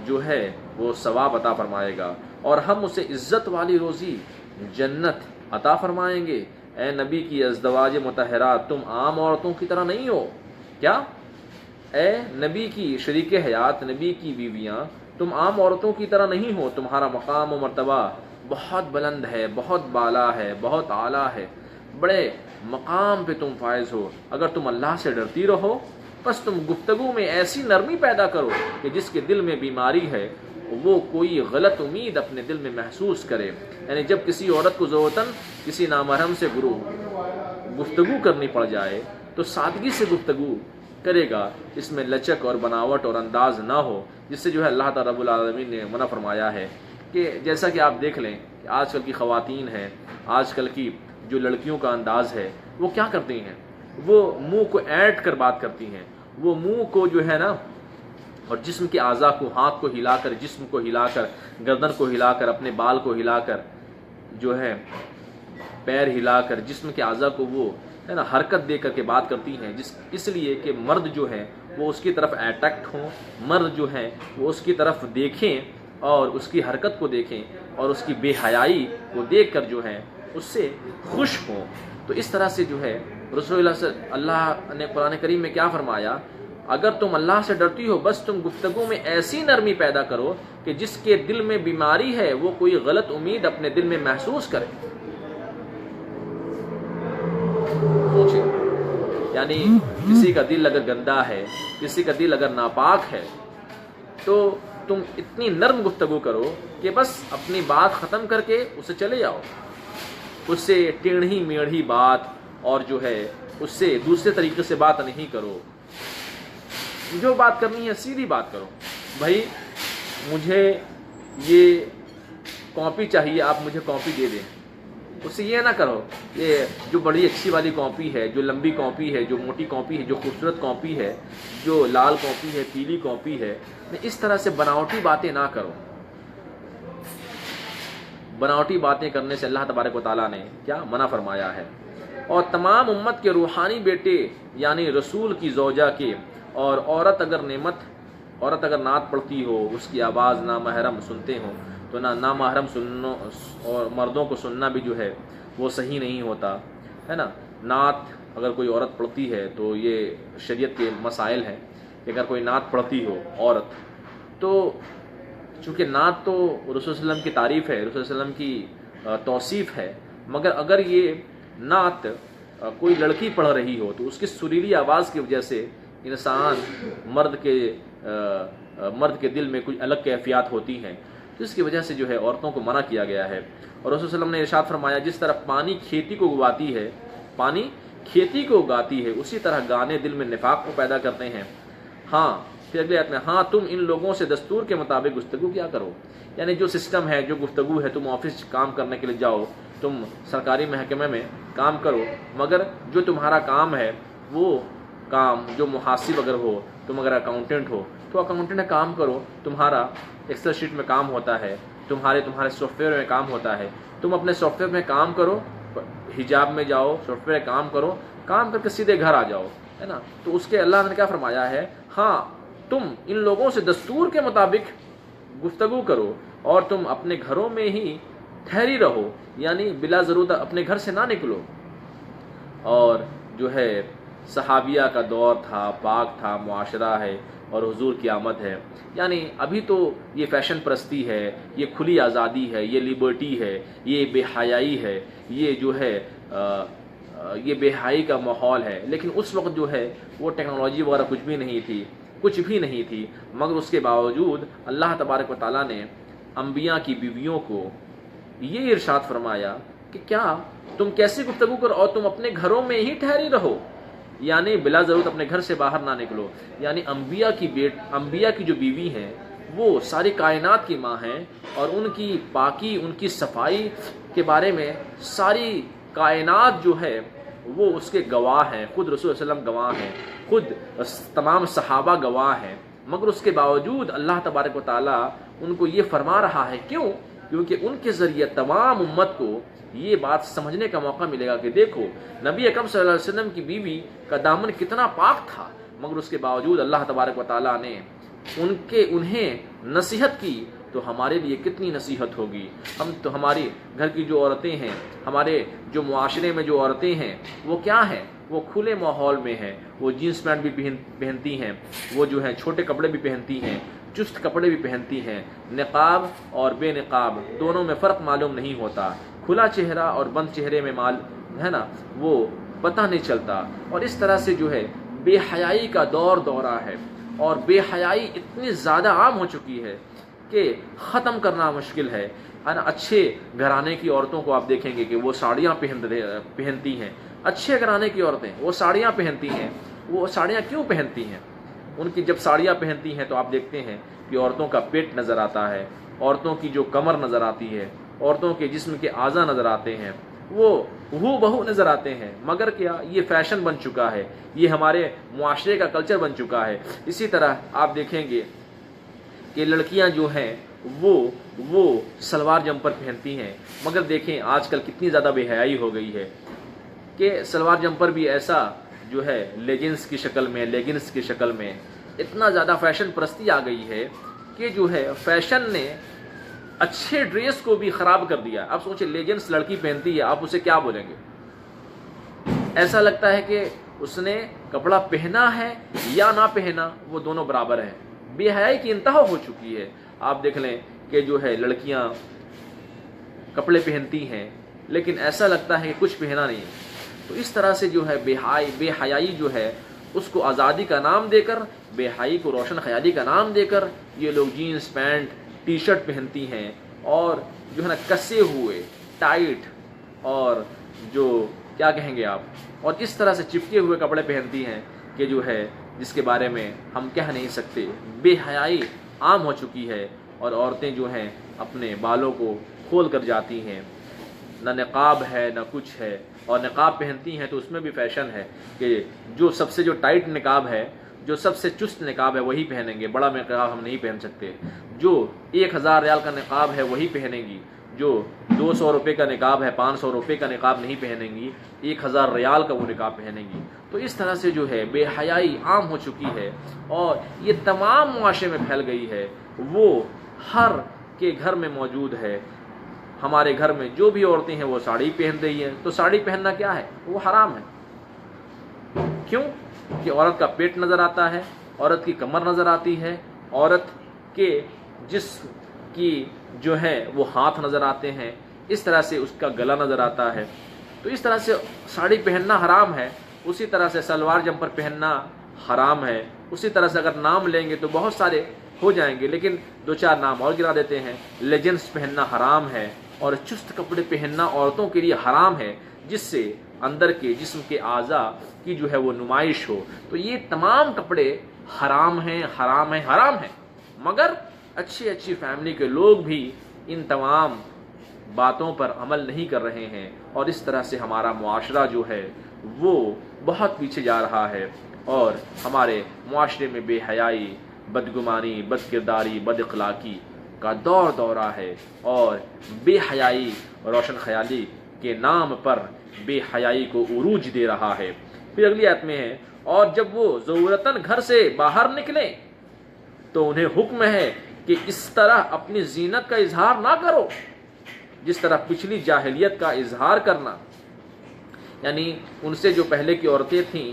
جو ہے وہ ثواب عطا فرمائے گا، اور ہم اسے عزت والی روزی جنت عطا فرمائیں گے۔ اے نبی کی ازدواج مطہرات، تم عام عورتوں کی طرح نہیں ہو کیا؟ اے نبی کی شریک حیات، نبی کی بیویاں، تم عام عورتوں کی طرح نہیں ہو، تمہارا مقام و مرتبہ بہت بلند ہے، بہت بالا ہے، بہت اعلیٰ ہے، بڑے مقام پہ تم فائز ہو۔ اگر تم اللہ سے ڈرتی رہو بس تم گفتگو میں ایسی نرمی پیدا کرو کہ جس کے دل میں بیماری ہے وہ کوئی غلط امید اپنے دل میں محسوس کرے۔ یعنی جب کسی عورت کو ضرورتاً کسی نامحرم سے گفتگو کرنی پڑ جائے تو سادگی سے گفتگو کرے گا، اس میں لچک اور بناوٹ اور انداز نہ ہو، جس سے جو ہے اللہ تعالیٰ رب العالمین نے منع فرمایا ہے کہ جیسا کہ آپ دیکھ لیں کہ آج کل کی خواتین ہیں، آج کل کی جو لڑکیوں کا انداز ہے وہ کیا کرتی ہیں، وہ منہ کو ایٹ کر بات کرتی ہیں، وہ منہ کو جو ہے نا اور جسم کے اعضاء کو، ہاتھ کو ہلا کر، جسم کو ہلا کر، گردن کو ہلا کر، اپنے بال کو ہلا کر، جو ہے پیر ہلا کر، جسم کے اعضاء کو وہ ہے نا حرکت دے کر کے بات کرتی ہیں، اس لیے کہ مرد جو ہے وہ اس کی طرف اٹریکٹ ہوں، مرد جو ہے وہ اس کی طرف دیکھیں اور اس کی حرکت کو دیکھیں اور اس کی بے حیائی کو دیکھ کر جو ہے اس سے خوش ہوں۔ تو اس طرح سے جو ہے رسول اللہ نے قرآن کریم میں کیا فرمایا، اگر تم اللہ سے ڈرتی ہو بس تم گفتگو میں ایسی نرمی پیدا کرو کہ جس کے دل میں بیماری ہے وہ کوئی غلط امید اپنے دل میں محسوس کرے۔ یعنی کسی کا دل اگر گندا ہے، کسی کا دل اگر ناپاک ہے، تو تم اتنی نرم گفتگو کرو کہ بس اپنی بات ختم کر کے اسے چلے جاؤ، اس سے ٹیڑھی میڑھی بات اور جو ہے اس سے دوسرے طریقے سے بات نہیں کرو، جو بات کرنی ہے سیدھی بات کرو۔ بھائی مجھے یہ کاپی چاہیے، آپ مجھے کاپی دے دیں، اس سے یہ نہ کرو یہ جو بڑی اچھی والی کاپی ہے، جو لمبی کاپی ہے، جو موٹی کاپی ہے، جو خوبصورت کاپی ہے، جو لال کاپی ہے، پیلی کاپی ہے، اس طرح سے بناوٹی باتیں نہ کرو۔ بناوٹی باتیں کرنے سے اللہ تبارک و تعالیٰ نے کیا منع فرمایا ہے۔ اور تمام امت کے روحانی بیٹے یعنی رسول کی زوجہ کے، اور عورت اگر نعت پڑھتی ہو، اس کی آواز نامحرم سنتے ہوں تو نامحرم سننا اور مردوں کو سننا بھی جو ہے وہ صحیح نہیں ہوتا ہے نا۔ نعت اگر کوئی عورت پڑھتی ہے تو یہ شریعت کے مسائل ہیں کہ اگر کوئی نعت پڑھتی ہو عورت، تو چونکہ نعت تو رسول صلی اللہ علیہ وسلم کی تعریف ہے، رسول صلی اللہ علیہ وسلم کی توصیف ہے، مگر اگر یہ نعت کوئی لڑکی پڑھ رہی ہو تو اس کی سریلی آواز کی وجہ سے انسان مرد کے دل میں کچھ الگ کیفیات ہوتی ہیں، تو اس کی وجہ سے جو ہے عورتوں کو منع کیا گیا ہے۔ اور رسول صلی اللہ علیہ وسلم نے ارشاد فرمایا، جس طرح پانی کھیتی کو اگاتی ہے اسی طرح گانے دل میں نفاق کو پیدا کرتے ہیں۔ ہاں پھر اگلے آیت میں، ہاں تم ان لوگوں سے دستور کے مطابق گفتگو کیا کرو، یعنی جو سسٹم ہے، جو گفتگو ہے، تم آفس کام کرنے کے لیے جاؤ، تم سرکاری محکمے میں کام کرو، مگر جو تمہارا کام ہے وہ کام جو محاسب اگر ہو، تم اگر اکاؤنٹنٹ ہو تو اکاؤنٹنٹ کا کام کرو، تمہارا ایکسل شیٹ میں کام ہوتا ہے، تمہارے سافٹ ویئر میں کام ہوتا ہے، تم اپنے سافٹ ویئر میں کام کرو، حجاب میں جاؤ، سافٹ ویئر کام کرو، کام کر کے سیدھے گھر آ جاؤ، ہے نا۔ تو اس کے اللہ نے کیا فرمایا ہے، ہاں تم ان لوگوں سے دستور کے مطابق گفتگو کرو اور تم اپنے گھروں میں ہی ٹھہری رہو، یعنی بلا ضرورت اپنے گھر سے نہ نکلو۔ اور جو ہے صحابیہ کا دور تھا، پاک تھا، معاشرہ ہے اور حضور کی آمد ہے، یعنی ابھی تو یہ فیشن پرستی ہے، یہ کھلی آزادی ہے، یہ لیبرٹی ہے، یہ بے حیائی ہے، یہ جو ہے یہ بے حیائی کا ماحول ہے، لیکن اس وقت جو ہے وہ ٹیکنالوجی وغیرہ کچھ بھی نہیں تھی، مگر اس کے باوجود اللہ تبارک و تعالیٰ نے انبیاء کی بیویوں کو یہ ارشاد فرمایا کہ کیا تم کیسے گفتگو کرو اور تم اپنے گھروں میں ہی ٹھہری رہو، یعنی بلا ضرورت اپنے گھر سے باہر نہ نکلو۔ یعنی انبیاء کی جو بیوی ہیں وہ ساری کائنات کی ماں ہیں، اور ان کی پاکی، ان کی صفائی کے بارے میں ساری کائنات جو ہے وہ اس کے گواہ ہیں، خود رسول صلی اللہ علیہ وسلم گواہ ہیں، خود تمام صحابہ گواہ ہیں، مگر اس کے باوجود اللہ تبارک و تعالیٰ ان کو یہ فرما رہا ہے، کیونکہ ان کے ذریعے تمام امت کو یہ بات سمجھنے کا موقع ملے گا کہ دیکھو نبی اکرم صلی اللہ علیہ وسلم کی بیوی کا دامن کتنا پاک تھا، مگر اس کے باوجود اللہ تبارک و تعالیٰ نے انہیں نصیحت کی، تو ہمارے لیے کتنی نصیحت ہوگی۔ ہم تو ہماری گھر کی جو عورتیں ہیں، ہمارے جو معاشرے میں جو عورتیں ہیں، وہ کیا ہیں، وہ کھلے ماحول میں ہیں، وہ جینس پینٹ بھی پہنتی ہیں، وہ جو ہیں چھوٹے کپڑے بھی پہنتی ہیں، چست کپڑے بھی پہنتی ہیں، نقاب اور بے نقاب دونوں میں فرق معلوم نہیں ہوتا، کھلا چہرہ اور بند چہرے میں ہے نا وہ پتہ نہیں چلتا۔ اور اس طرح سے جو ہے بے حیائی کا دورہ ہے، اور بے حیائی اتنی زیادہ عام ہو چکی ہے کہ ختم کرنا مشکل ہے نا۔ اچھے گھرانے کی عورتوں کو آپ دیکھیں گے کہ وہ ساڑیاں پہنتی ہیں، اچھے گھرانے کی عورتیں وہ ساڑیاں پہنتی ہیں۔ وہ ساڑیاں کیوں پہنتی ہیں؟ ان کی جب ساڑیاں پہنتی ہیں تو آپ دیکھتے ہیں کہ عورتوں کا پیٹ نظر آتا ہے، عورتوں کی جو کمر نظر آتی ہے، عورتوں کے جسم کے اعضاء نظر آتے ہیں، وہ بہو نظر آتے ہیں، مگر کیا یہ فیشن بن چکا ہے، یہ ہمارے معاشرے کا کلچر بن چکا ہے۔ اسی طرح آپ دیکھیں گے کہ لڑکیاں جو ہیں وہ سلوار جمپر پہنتی ہیں، مگر دیکھیں آج کل کتنی زیادہ بے حیائی ہو گئی ہے کہ سلوار جمپر بھی ایسا جو ہے لیگنس کی شکل میں اتنا زیادہ فیشن پرستی آ گئی ہے کہ جو ہے فیشن نے اچھے ڈریس کو بھی خراب کر دیا. اب سوچیں لیجنس لڑکی پہنتی ہے, آپ اسے کیا بولیں گے؟ ایسا لگتا ہے کہ اس نے کپڑا پہنا ہے یا نہ پہنا, وہ دونوں برابر ہیں. بے حیائی کی انتہا ہو چکی ہے. آپ دیکھ لیں کہ جو ہے لڑکیاں کپڑے پہنتی ہیں لیکن ایسا لگتا ہے کہ کچھ پہنا نہیں. تو اس طرح سے جو ہے بے حیائی جو ہے اس کو آزادی کا نام دے کر, بے حیائی کو روشن خیالی کا نام دے کر یہ لوگ جینس پینٹ ٹی شرٹ پہنتی ہیں اور جو ہے نا کسے ہوئے ٹائٹ اور جو کیا کہیں گے آپ, اور اس طرح سے چپکے ہوئے کپڑے پہنتی ہیں کہ جو ہے جس کے بارے میں ہم کہہ نہیں سکتے. بے حیائی عام ہو چکی ہے اور عورتیں جو ہیں اپنے بالوں کو کھول کر جاتی ہیں, نہ نقاب ہے نہ کچھ ہے, اور نقاب پہنتی ہیں تو اس میں بھی فیشن ہے کہ جو سب سے جو ٹائٹ نقاب ہے, جو سب سے چست نقاب ہے وہی پہنیں گے, بڑا نقاب ہم نہیں پہن سکتے. جو 1000 ریال کا نقاب ہے وہی پہنیں گی, جو 200 روپے کا نقاب ہے 500 روپے کا نقاب نہیں پہنیں گی, 1000 ریال کا وہ نقاب پہنیں گی. تو اس طرح سے جو ہے بے حیائی عام ہو چکی ہے اور یہ تمام معاشرے میں پھیل گئی ہے. وہ ہر کے گھر میں موجود ہے. ہمارے گھر میں جو بھی عورتیں ہیں وہ ساڑی پہن رہی ہیں, تو ساڑی پہننا کیا ہے؟ وہ حرام ہے. کیوں؟ کہ عورت کا پیٹ نظر آتا ہے, عورت کی کمر نظر آتی ہے, عورت کے جسم کی جو ہے وہ ہاتھ نظر آتے ہیں, اس طرح سے اس کا گلا نظر آتا ہے. تو اس طرح سے ساڑی پہننا حرام ہے. اسی طرح سے سلوار جمپر پہننا حرام ہے. اسی طرح سے اگر نام لیں گے تو بہت سارے ہو جائیں گے, لیکن 2-4 نام اور گرا دیتے ہیں. لیجنس پہننا حرام ہے اور چست کپڑے پہننا عورتوں کے لیے حرام ہے جس سے اندر کے جسم کے اعضاء کی جو ہے وہ نمائش ہو. تو یہ تمام کپڑے حرام ہیں, حرام ہیں, حرام ہیں. مگر اچھی فیملی کے لوگ بھی ان تمام باتوں پر عمل نہیں کر رہے ہیں اور اس طرح سے ہمارا معاشرہ جو ہے وہ بہت پیچھے جا رہا ہے اور ہمارے معاشرے میں بے حیائی, بدگمانی, بد کرداری, بد اخلاقی کا دورہ ہے اور بے حیائی روشن خیالی کے نام پر بے حیائی کو عروج دے رہا ہے. پھر اگلی آیت میں ہے, اور جب وہ ضرورتاً گھر سے باہر نکلیں تو انہیں حکم ہے کہ اس طرح اپنی زینت کا اظہار نہ کرو جس طرح پچھلی جاہلیت کا اظہار کرنا. یعنی ان سے جو پہلے کی عورتیں تھیں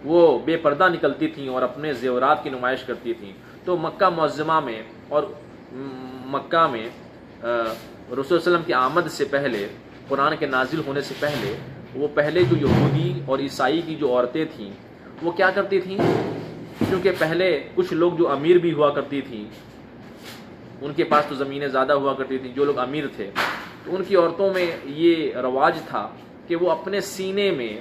وہ بے پردہ نکلتی تھیں اور اپنے زیورات کی نمائش کرتی تھیں. تو مکہ معظمہ میں اور مکہ میں رسول صلی اللہ علیہ وسلم کی آمد سے پہلے, قرآن کے نازل ہونے سے پہلے, وہ پہلے جو یہودی اور عیسائی کی جو عورتیں تھیں وہ کیا کرتی تھیں؟ کیونکہ پہلے کچھ لوگ جو امیر بھی ہوا کرتی تھیں, ان کے پاس تو زمینیں زیادہ ہوا کرتی تھیں, جو لوگ امیر تھے تو ان کی عورتوں میں یہ رواج تھا کہ وہ اپنے سینے میں,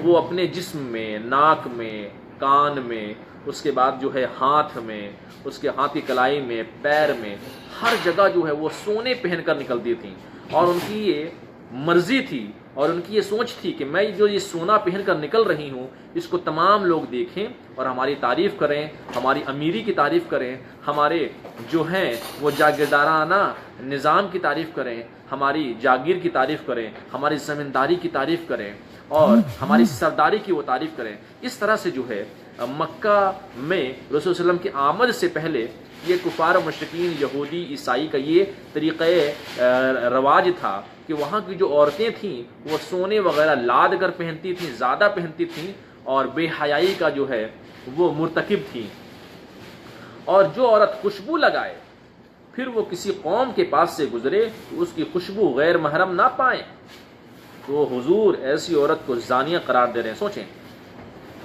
وہ اپنے جسم میں, ناک میں, کان میں, اس کے بعد جو ہے ہاتھ میں, اس کے ہاتھ کی کلائی میں, پیر میں, ہر جگہ جو ہے وہ سونے پہن کر نکلتی تھیں. اور ان کی یہ مرضی تھی اور ان کی یہ سوچ تھی کہ میں جو یہ سونا پہن کر نکل رہی ہوں اس کو تمام لوگ دیکھیں اور ہماری تعریف کریں, ہماری امیری کی تعریف کریں, ہمارے جو ہیں وہ جاگیردارانہ نظام کی تعریف کریں, ہماری جاگیر کی تعریف کریں, ہماری زمینداری کی تعریف کریں اور ہماری سرداری کی وہ تعریف کریں. اس طرح سے جو ہے مکہ میں رسول صلی اللہ علیہ وسلم کی آمد سے پہلے یہ کفار و مشرکین, یہودی, عیسائی کا یہ طریقہ رواج تھا کہ وہاں کی جو عورتیں تھیں وہ سونے وغیرہ لاد کر پہنتی تھیں, زیادہ پہنتی تھیں اور بے حیائی کا جو ہے وہ مرتکب تھیں. اور جو عورت خوشبو لگائے پھر وہ کسی قوم کے پاس سے گزرے تو اس کی خوشبو غیر محرم نہ پائیں تو حضور ایسی عورت کو زانیہ قرار دے رہے ہیں. سوچیں,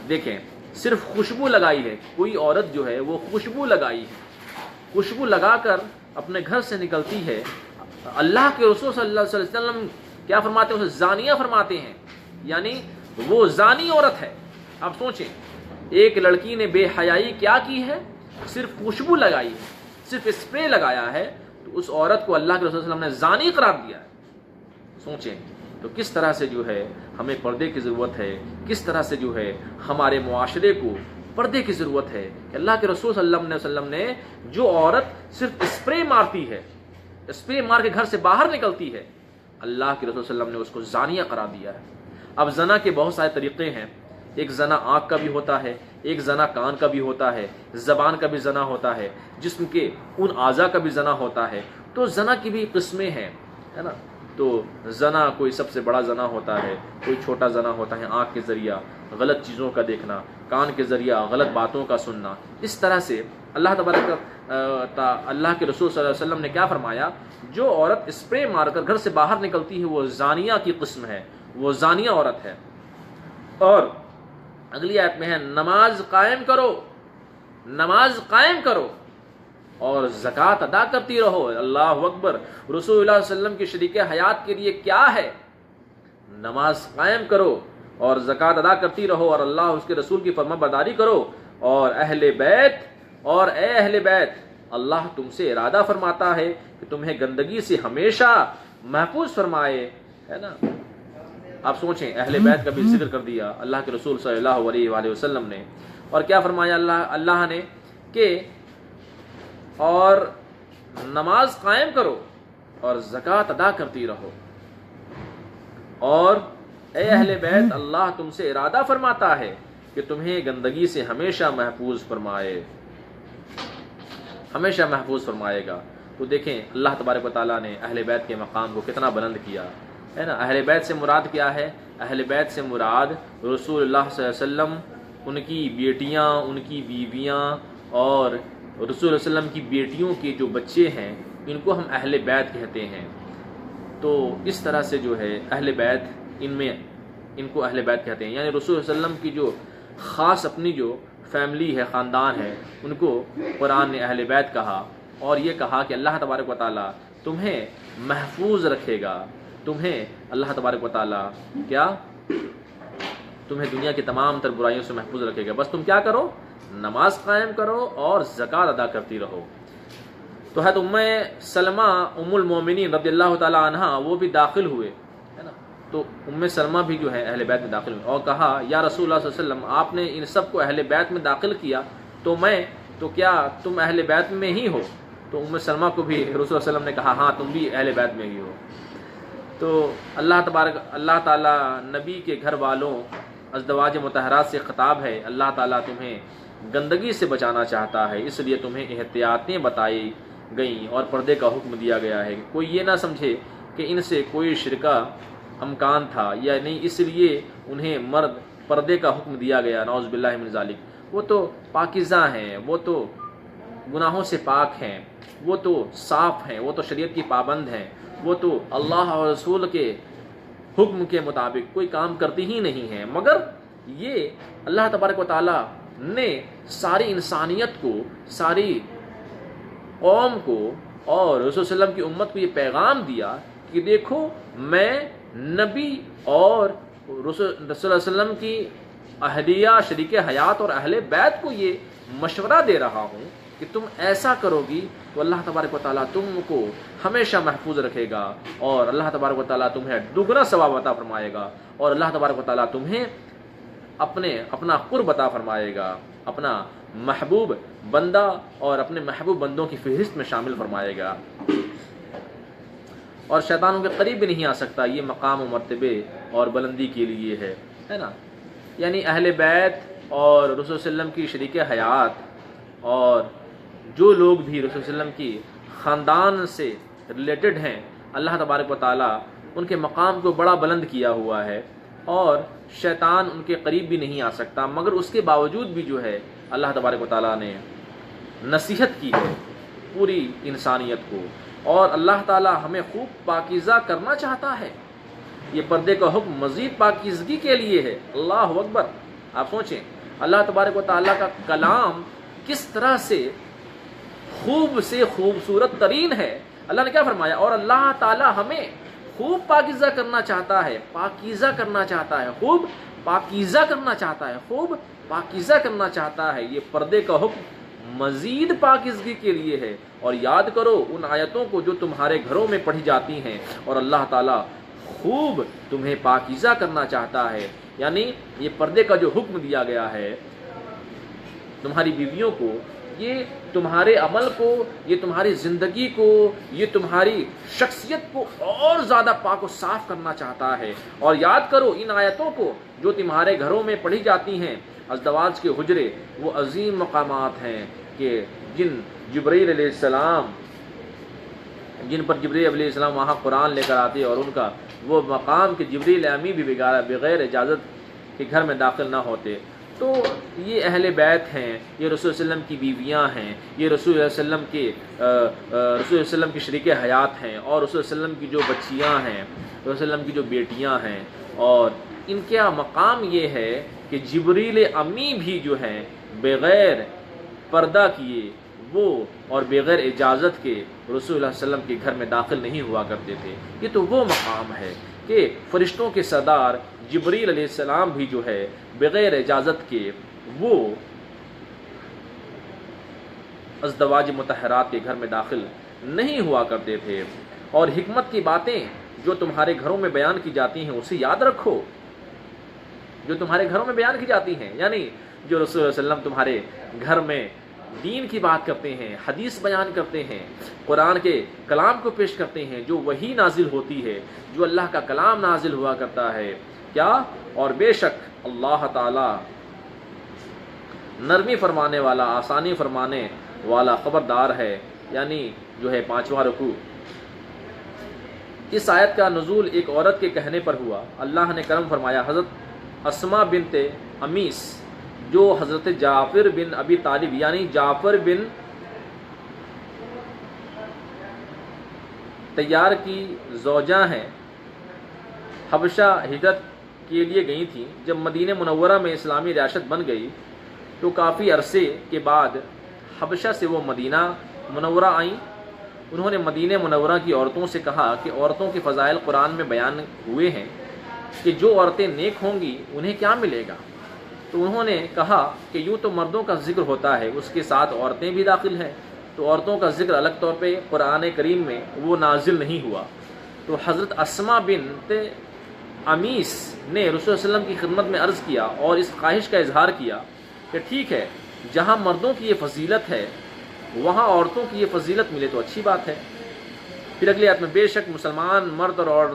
دیکھیں, صرف خوشبو لگائی ہے, کوئی عورت جو ہے وہ خوشبو لگائی ہے, خوشبو لگا کر اپنے گھر سے نکلتی ہے. اللہ کے رسول صلی اللہ علیہ وسلم کیا فرماتے ہیں؟ اسے زانیہ فرماتے ہیں, یعنی وہ زانی عورت ہے. آپ سوچیں, ایک لڑکی نے بے حیائی کیا کی ہے؟ صرف خوشبو لگائی ہے, صرف اسپرے لگایا ہے, تو اس عورت کو اللہ کے رسول صلی اللہ علیہ وسلم نے زانی قرار دیا ہے. سوچیں تو کس طرح سے جو ہے ہمیں پردے کی ضرورت ہے, کس طرح سے جو ہے ہمارے معاشرے کو پردے کی ضرورت ہے کہ اللہ کے رسول صلی اللہ علیہ وسلم نے جو عورت صرف اسپرے مارتی ہے, اسپرے مار کے گھر سے باہر نکلتی ہے, اللہ کے رسول صلی اللہ علیہ وسلم نے اس کو زانیہ قرار دیا ہے. اب زنا کے بہت سارے طریقے ہیں. ایک زنا آنکھ کا بھی ہوتا ہے, ایک زنا کان کا بھی ہوتا ہے, زبان کا بھی زنا ہوتا ہے, جسم کے ان اعضاء کا بھی زنا ہوتا ہے. تو زنا کی بھی قسمیں ہیں، ہے نا. تو زنا کوئی سب سے بڑا زنا ہوتا ہے، کوئی چھوٹا زنا ہوتا ہے آنکھ کے ذریعہ غلط چیزوں کا دیکھنا، کان کے ذریعہ غلط باتوں کا سننا. اس طرح سے اللہ تبارک اللہ کے رسول صلی اللہ علیہ وسلم نے کیا فرمایا، جو عورت اسپرے مار کر گھر سے باہر نکلتی ہے وہ زانیہ کی قسم ہے، وہ زانیہ عورت ہے. اور اگلی آیت میں ہے نماز قائم کرو، نماز قائم کرو اور زکوٰۃ ادا کرتی رہو. اللہ اکبر. رسول اللہ صلی اللہ علیہ وسلم کی شریک حیات کے لیے کیا ہے، نماز قائم کرو اور زکوٰۃ ادا کرتی رہو اور اللہ اس کے رسول کی فرما برداری کرو. اور اے اہل بیت، اللہ تم سے ارادہ فرماتا ہے کہ تمہیں گندگی سے ہمیشہ محفوظ فرمائے، ہے نا. آپ سوچیں، اہل بیت کا بھی ذکر کر دیا اللہ کے رسول صلی اللہ علیہ وآلہ وسلم نے. اور کیا فرمایا اللہ نے کہ اور نماز قائم کرو اور زکوٰۃ ادا کرتی رہو. اور اے اہل بیت، اللہ تم سے ارادہ فرماتا ہے کہ تمہیں گندگی سے ہمیشہ محفوظ فرمائے، ہمیشہ محفوظ فرمائے گا. تو دیکھیں اللہ تبارک و تعالیٰ نے اہل بیت کے مقام کو کتنا بلند کیا ہے نا. اہل بیت سے مراد کیا ہے؟ اہل بیت سے مراد رسول اللہ صلی اللہ علیہ وسلم، ان کی بیٹیاں، ان کی بیویاں، اور رسول اللہ علیہ وسلم کی بیٹیوں کے جو بچے ہیں، ان کو ہم اہل بیت کہتے ہیں. تو اس طرح سے جو ہے اہل بیت، ان کو اہل بیت کہتے ہیں. یعنی رسول اللہ علیہ وسلم کی جو خاص اپنی جو فیملی ہے، خاندان ہے، ان کو قرآن نے اہل بیت کہا. اور یہ کہا کہ اللہ تبارک و تعالیٰ تمہیں محفوظ رکھے گا. تمہیں اللہ تبارک و تعالیٰ کیا، تمہیں دنیا کی تمام تر برائیوں سے محفوظ رکھے گا. بس تم کیا کرو، نماز قائم کرو اور زکوٰۃ ادا کرتی رہو. تو حضرت ام سلمہ ام المومنین رضی اللہ تعالیٰ عنہ وہ بھی داخل ہوئے، ہے نا. تو ام سلمہ بھی جو ہے اہل بیت میں داخل ہوئے اور کہا یا رسول اللہ صلی اللہ علیہ وسلم، آپ نے ان سب کو اہل بیت میں داخل کیا، تو کیا تم اہل بیت میں ہی ہو؟ تو ام سلمہ کو بھی رسول اللہ صلی اللہ علیہ وسلم نے کہا ہاں تم بھی اہل بیت میں ہی ہو. تو اللہ تعالیٰ نبی کے گھر والوں ازدواج مطہرات سے خطاب ہے. اللہ تعالیٰ تمہیں گندگی سے بچانا چاہتا ہے، اس لیے تمہیں احتیاطیں بتائی گئیں اور پردے کا حکم دیا گیا ہے. کوئی یہ نہ سمجھے کہ ان سے کوئی شرکہ امکان تھا یا نہیں، اس لیے انہیں مرد پردے کا حکم دیا گیا. نعوذ باللہ من ذالک. وہ تو پاکیزہ ہیں، وہ تو گناہوں سے پاک ہیں، وہ تو صاف ہیں، وہ تو شریعت کی پابند ہیں، وہ تو اللہ اور رسول کے حکم کے مطابق کوئی کام کرتی ہی نہیں ہیں. مگر یہ اللہ تبارک و تعالیٰ نے ساری انسانیت کو، ساری قوم کو اور رسول صلی اللہ علیہ وسلم کی امت کو یہ پیغام دیا کہ دیکھو میں نبی اور رسول صلی اللہ علیہ وسلم کی اہلیہ، شریک حیات اور اہل بیت کو یہ مشورہ دے رہا ہوں کہ تم ایسا کرو گی تو اللہ تبارک و تعالیٰ تم کو ہمیشہ محفوظ رکھے گا اور اللہ تبارک و تعالیٰ تمہیں دگنا ثواب عطا فرمائے گا اور اللہ تبارک و تعالیٰ تمہیں اپنا قرب عطا فرمائے گا، اپنا محبوب بندہ اور اپنے محبوب بندوں کی فہرست میں شامل فرمائے گا اور شیطانوں کے قریب بھی نہیں آ سکتا. یہ مقام و مرتبے اور بلندی کے لیے ہے نا. یعنی اہل بیت اور رسول صلی اللہ علیہ وسلم کی شریک حیات اور جو لوگ بھی رسول صلی اللہ علیہ وسلم کی خاندان سے ریلیٹڈ ہیں، اللہ تبارک و تعالیٰ ان کے مقام کو بڑا بلند کیا ہوا ہے اور شیطان ان کے قریب بھی نہیں آ سکتا. مگر اس کے باوجود بھی جو ہے اللہ تبارک و تعالیٰ نے نصیحت کی ہے پوری انسانیت کو اور اللہ تعالیٰ ہمیں خوب پاکیزہ کرنا چاہتا ہے. یہ پردے کا حکم مزید پاکیزگی کے لیے ہے. اللہ اکبر. آپ سوچیں اللہ تبارک و تعالیٰ کا کلام کس طرح سے خوبصورت ترین ہے. اللہ نے کیا فرمایا؟ اور اللہ تعالیٰ ہمیں خوب پاکیزہ کرنا چاہتا ہے، پاکیزہ کرنا چاہتا ہے، خوب پاکیزہ کرنا چاہتا ہے، خوب پاکیزہ کرنا چاہتا ہے. یہ پردے کا حکم مزید پاکیزگی کے لیے ہے. اور یاد کرو ان آیتوں کو جو تمہارے گھروں میں پڑھی جاتی ہیں اور اللہ تعالیٰ خوب تمہیں پاکیزہ کرنا چاہتا ہے. یعنی یہ پردے کا جو حکم دیا گیا ہے تمہاری بیویوں کو، یہ تمہارے عمل کو، یہ تمہاری زندگی کو، یہ تمہاری شخصیت کو اور زیادہ پاک و صاف کرنا چاہتا ہے. اور یاد کرو ان آیتوں کو جو تمہارے گھروں میں پڑھی جاتی ہیں. ازدواج کے حجرے وہ عظیم مقامات ہیں کہ جن جبرائیل علیہ السلام جن پر جبریل علیہ السلام وہاں قرآن لے کر آتے اور ان کا وہ مقام کہ جبریل امی بھی بغیر اجازت کے گھر میں داخل نہ ہوتے. تو یہ اہل بیت ہیں، یہ رسول صلی اللہ علیہ وسلم کی بیویاں ہیں، یہ رسول اللہ علیہ وسلم کی شریک حیات ہیں، اور رسول صلی اللہ علیہ وسلم کی جو بچیاں ہیں، رسول صلی اللہ علیہ وسلم کی جو بیٹیاں ہیں. اور ان کا مقام یہ ہے کہ جبریل امی بھی جو ہیں بغیر پردہ کیے وہ اور بغیر اجازت کے رسول اللہ علیہ وسلم کے گھر میں داخل نہیں ہوا کرتے تھے. یہ تو وہ مقام ہے کہ فرشتوں کے سردار جبریل علیہ السلام بھی جو ہے بغیر اجازت کے وہ ازدواج مطہرات کے گھر میں داخل نہیں ہوا کرتے تھے. اور حکمت کی باتیں جو تمہارے گھروں میں بیان کی جاتی ہیں اسے یاد رکھو، جو تمہارے گھروں میں بیان کی جاتی ہیں، یعنی جو رسول اللہ علیہ وسلم تمہارے گھر میں دین کی بات کرتے ہیں، حدیث بیان کرتے ہیں، قرآن کے کلام کو پیش کرتے ہیں، جو وحی نازل ہوتی ہے، جو اللہ کا کلام نازل ہوا کرتا ہے. کیا؟ اور بے شک اللہ تعالی نرمی فرمانے والا، آسانی فرمانے والا، خبردار ہے. یعنی جو ہے 5واں رکوع. اس آیت کا نزول ایک عورت کے کہنے پر ہوا. اللہ نے کرم فرمایا حضرت اسماء بنت امیس جو حضرت جعفر بن ابی طالب یعنی جعفر بن طیار کی زوجہ ہیں، حبشہ ہجرت کے لیے گئی تھیں. جب مدینہ منورہ میں اسلامی ریاست بن گئی تو کافی عرصے کے بعد حبشہ سے وہ مدینہ منورہ آئیں. انہوں نے مدینہ منورہ کی عورتوں سے کہا کہ عورتوں کے فضائل قرآن میں بیان ہوئے ہیں کہ جو عورتیں نیک ہوں گی انہیں کیا ملے گا. تو انہوں نے کہا کہ یوں تو مردوں کا ذکر ہوتا ہے، اس کے ساتھ عورتیں بھی داخل ہیں، تو عورتوں کا ذکر الگ طور پہ قرآن کریم میں وہ نازل نہیں ہوا. تو حضرت اسماء بنت امیس نے رسول صلی اللہ علیہ وسلم کی خدمت میں عرض کیا اور اس خواہش کا اظہار کیا کہ ٹھیک ہے، جہاں مردوں کی یہ فضیلت ہے وہاں عورتوں کی یہ فضیلت ملے تو اچھی بات ہے. پھر اگلی آیت میں بے شک مسلمان مرد اور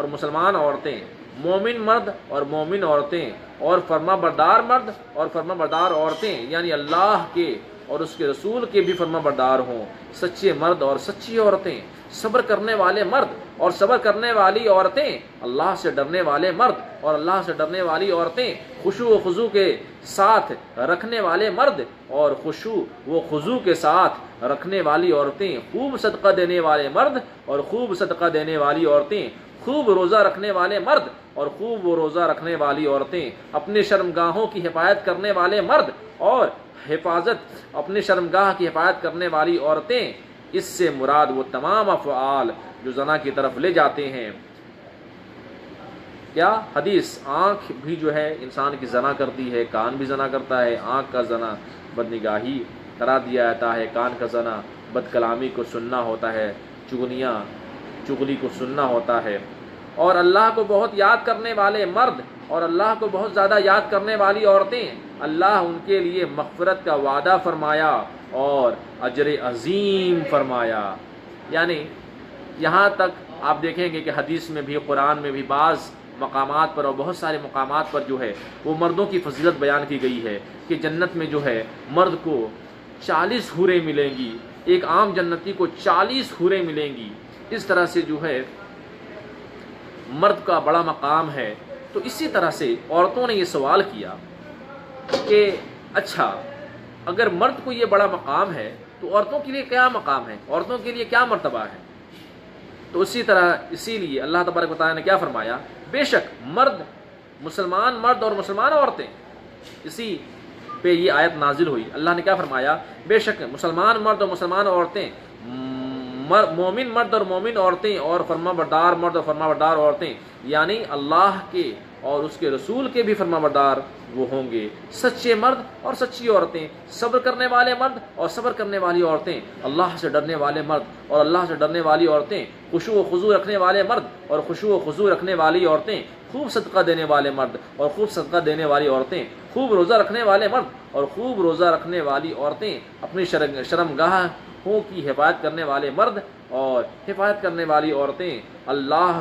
مسلمان عورتیں، مومن مرد اور مومن عورتیں، اور فرما بردار مرد اور فرما بردار عورتیں، یعنی اللہ کے اور اس کے رسول کے بھی فرما بردار ہوں، سچے مرد اور سچی عورتیں، صبر کرنے والے مرد اور صبر کرنے والی عورتیں، اللہ سے ڈرنے والے مرد اور اللہ سے ڈرنے والی عورتیں، خشوع و خضوع کے ساتھ رکھنے والے مرد اور خشوع و خضوع کے ساتھ رکھنے والی عورتیں، خوب صدقہ دینے والے مرد اور خوب صدقہ دینے والی عورتیں، خوب روزہ رکھنے والے مرد اور خوب روزہ رکھنے والی عورتیں، اپنے شرمگاہوں کی حفاظت کرنے والے مرد اور اپنے شرمگاہ کی حفاظت کرنے والی عورتیں. اس سے مراد وہ تمام افعال جو زنا کی طرف لے جاتے ہیں. کیا حدیث؟ آنکھ بھی جو ہے انسان کی زنا کرتی ہے، کان بھی زنا کرتا ہے. آنکھ کا زنا بدنگاہی قرار دیا جاتا ہے، کان کا زنا بد کلامی کو سننا ہوتا ہے، چغلی کو سننا ہوتا ہے. اور اللہ کو بہت یاد کرنے والے مرد اور اللہ کو بہت زیادہ یاد کرنے والی عورتیں، اللہ ان کے لیے مغفرت کا وعدہ فرمایا اور اجر عظیم فرمایا. یعنی یہاں تک آپ دیکھیں گے کہ حدیث میں بھی قرآن میں بھی بعض مقامات پر اور بہت سارے مقامات پر جو ہے وہ مردوں کی فضیلت بیان کی گئی ہے کہ جنت میں جو ہے مرد کو 40 حوریں ملیں گی، ایک عام جنتی کو 40 حوریں ملیں گی. اس طرح سے جو ہے مرد کا بڑا مقام ہے. تو اسی طرح سے عورتوں نے یہ سوال کیا کہ اچھا اگر مرد کو یہ بڑا مقام ہے تو عورتوں کے لیے کیا مقام ہے، عورتوں کے لیے کیا مرتبہ ہے. تو اسی لیے اللہ تبارک و تعالیٰ نے کیا فرمایا، بے شک مسلمان مرد اور مسلمان عورتیں. اسی پہ یہ آیت نازل ہوئی. اللہ نے کیا فرمایا، بے شک مسلمان مرد اور مسلمان عورتیں، مومن مرد اور مومن عورتیں، اور فرما بردار مرد اور فرما بردار عورتیں، یعنی اللہ کے اور اس کے رسول کے بھی فرما بردار وہ ہوں گے. سچے مرد اور سچی عورتیں، صبر کرنے والے مرد اور صبر کرنے والی عورتیں، اللہ سے ڈرنے والے مرد اور اللہ سے ڈرنے والی عورتیں، خشوع و خضوع رکھنے والے مرد اور خشوع و خضوع رکھنے والی عورتیں، خوب صدقہ دینے والے مرد اور خوب صدقہ دینے والی عورتیں، خوب روزہ رکھنے والے مرد اور خوب روزہ رکھنے والی عورتیں، اپنی شرمگاہوں کی حفاظت کرنے والے مرد اور حفاظت کرنے والی عورتیں، اللہ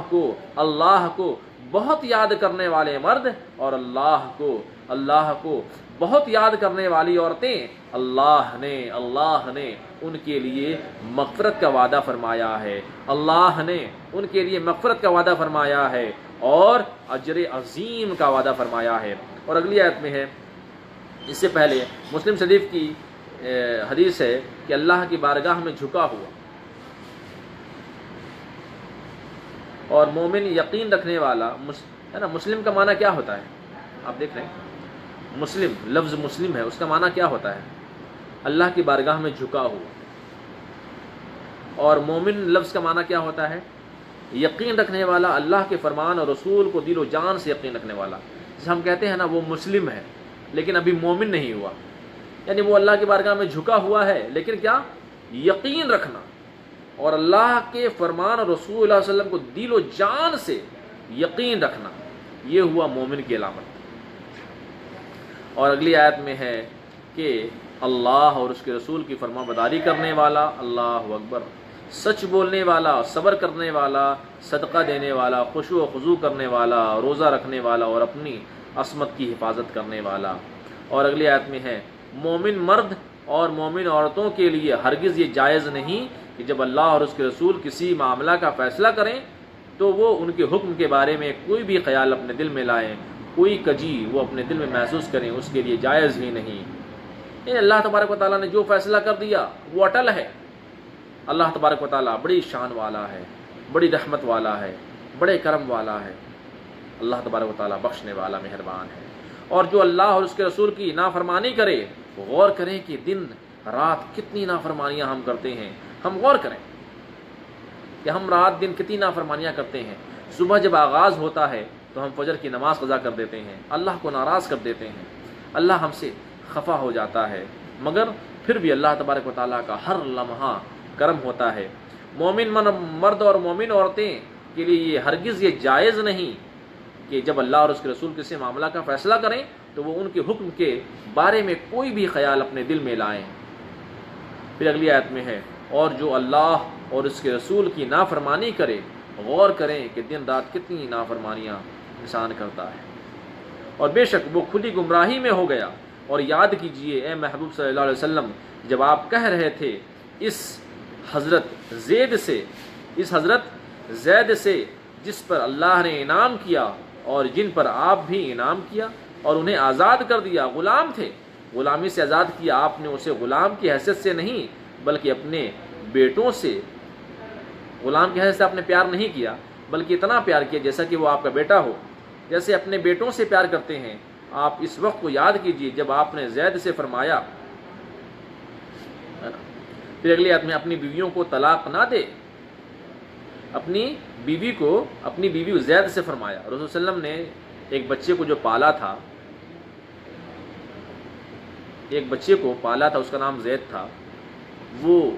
کو بہت یاد کرنے والے مرد اور اللہ کو بہت یاد کرنے والی عورتیں. اللہ نے ان کے لیے مغفرت کا وعدہ فرمایا ہے، اللہ نے ان کے لیے مغفرت کا وعدہ فرمایا ہے اور اجر عظیم کا وعدہ فرمایا ہے۔ اور اگلی آیت میں ہے، اس سے پہلے مسلم شریف کی حدیث ہے کہ اللہ کی بارگاہ میں جھکا ہوا اور مومن یقین رکھنے والا ہے نا۔ مسلم کا معنی کیا ہوتا ہے؟ آپ دیکھ رہے ہیں، مسلم لفظ مسلم ہے، اس کا معنی کیا ہوتا ہے؟ اللہ کی بارگاہ میں جھکا ہوا۔ اور مومن لفظ کا معنی کیا ہوتا ہے؟ یقین رکھنے والا، اللہ کے فرمان اور رسول کو دل و جان سے یقین رکھنے والا۔ جسے ہم کہتے ہیں نا وہ مسلم ہے لیکن ابھی مومن نہیں ہوا، یعنی وہ اللہ کی بارگاہ میں جھکا ہوا ہے لیکن کیا؟ یقین رکھنا اور اللہ کے فرمان اور رسول اللہ علیہ وسلم کو دل و جان سے یقین رکھنا، یہ ہوا مومن کی علامت۔ اور اگلی آیت میں ہے کہ اللہ اور اس کے رسول کی فرما برداری کرنے والا، اللہ اکبر، سچ بولنے والا، صبر کرنے والا، صدقہ دینے والا، خشوع و خضوع کرنے والا، روزہ رکھنے والا اور اپنی عصمت کی حفاظت کرنے والا۔ اور اگلی آیت میں ہے، مومن مرد اور مومن عورتوں کے لیے ہرگز یہ جائز نہیں کہ جب اللہ اور اس کے رسول کسی معاملہ کا فیصلہ کریں تو وہ ان کے حکم کے بارے میں کوئی بھی خیال اپنے دل میں لائیں، کوئی کجی وہ اپنے دل میں محسوس کریں، اس کے لیے جائز ہی نہیں۔ اللہ تبارک و تعالیٰ نے جو فیصلہ کر دیا وہ اٹل ہے۔ اللہ تبارک و تعالیٰ بڑی شان والا ہے، بڑی رحمت والا ہے، بڑے کرم والا ہے۔ اللہ تبارک و تعالیٰ بخشنے والا مہربان ہے۔ اور جو اللہ اور اس کے رسول کی نافرمانی کرے، غور کریں کہ دن رات کتنی نافرمانیاں ہم کرتے ہیں۔ ہم غور کریں کہ ہم رات دن کتنی نافرمانیاں کرتے ہیں۔ صبح جب آغاز ہوتا ہے تو ہم فجر کی نماز قضا کر دیتے ہیں، اللہ کو ناراض کر دیتے ہیں، اللہ ہم سے خفا ہو جاتا ہے، مگر پھر بھی اللہ تبارک و تعالیٰ کا ہر لمحہ کرم ہوتا ہے۔ مومن مرد اور مومن عورتیں کے لیے یہ ہرگز یہ جائز نہیں کہ جب اللہ اور اس کے رسول کسی معاملہ کا فیصلہ کریں تو وہ ان کے حکم کے بارے میں کوئی بھی خیال اپنے دل میں لائیں۔ پھر اگلی آیت میں ہے، اور جو اللہ اور اس کے رسول کی نافرمانی کرے، غور کریں کہ دن رات کتنی نافرمانیاں انسان کرتا ہے، اور بے شک وہ کھلی گمراہی میں ہو گیا۔ اور یاد کیجئے اے محبوب صلی اللہ علیہ وسلم، جب آپ کہہ رہے تھے اس حضرت زید سے جس پر اللہ نے انعام کیا اور جن پر آپ بھی انعام کیا اور انہیں آزاد کر دیا، غلام تھے، غلامی سے آزاد کیا آپ نے اسے، غلام کی حیثیت سے نہیں بلکہ اپنے بیٹوں سے، غلام کی حیثیت سے آپ نے پیار نہیں کیا بلکہ اتنا پیار کیا جیسا کہ وہ آپ کا بیٹا ہو، جیسے اپنے بیٹوں سے پیار کرتے ہیں۔ آپ اس وقت کو یاد کیجئے جب آپ نے زید سے فرمایا، پھر اگلی آیت میں، اپنی بیویوں کو طلاق نہ دے، اپنی بیوی زید سے فرمایا۔ رسول صلی اللہ علیہ وسلم نے ایک بچے کو جو پالا تھا، اس کا نام زید تھا، وہ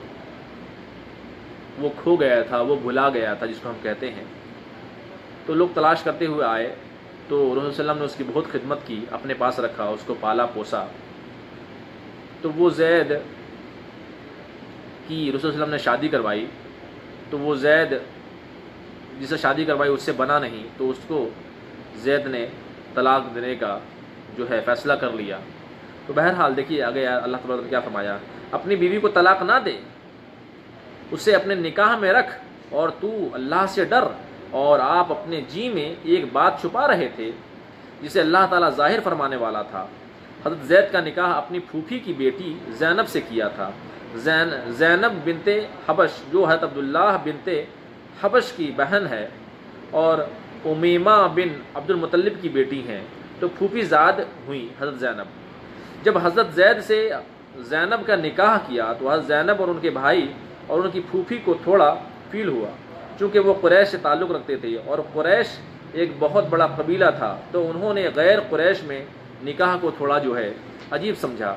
کھو گیا تھا، وہ بھلا گیا تھا جس کو ہم کہتے ہیں۔ تو لوگ تلاش کرتے ہوئے آئے تو رسول صلی اللہ علیہ وسلم نے اس کی بہت خدمت کی، اپنے پاس رکھا، اس کو پالا پوسا۔ تو وہ زید کی رسول صلی اللہ علیہ وسلم نے شادی کروائی، تو وہ زید جسے شادی کروائی اس سے بنا نہیں، تو اس کو زید نے طلاق دینے کا جو ہے فیصلہ کر لیا۔ تو بہرحال دیکھیے آگے اللہ تعالیٰ نے کیا فرمایا، اپنی بیوی کو طلاق نہ دے، اسے اپنے نکاح میں رکھ اور تو اللہ سے ڈر۔ اور آپ اپنے جی میں ایک بات چھپا رہے تھے جسے اللہ تعالیٰ ظاہر فرمانے والا تھا۔ حضرت زید کا نکاح اپنی پھوپھی کی بیٹی زینب سے کیا تھا، زینب بنت حبش جو حضرت عبداللہ بنت حبش کی بہن ہے اور امیمہ بن عبد المطلب کی بیٹی ہیں، تو پھوپھی زاد ہوئی حضرت زینب۔ جب حضرت زید سے زینب کا نکاح کیا تو حضرت زینب اور ان کے بھائی اور ان کی پھوپھی کو تھوڑا فیل ہوا، چونکہ وہ قریش سے تعلق رکھتے تھے اور قریش ایک بہت بڑا قبیلہ تھا، تو انہوں نے غیر قریش میں نکاح کو تھوڑا جو ہے عجیب سمجھا۔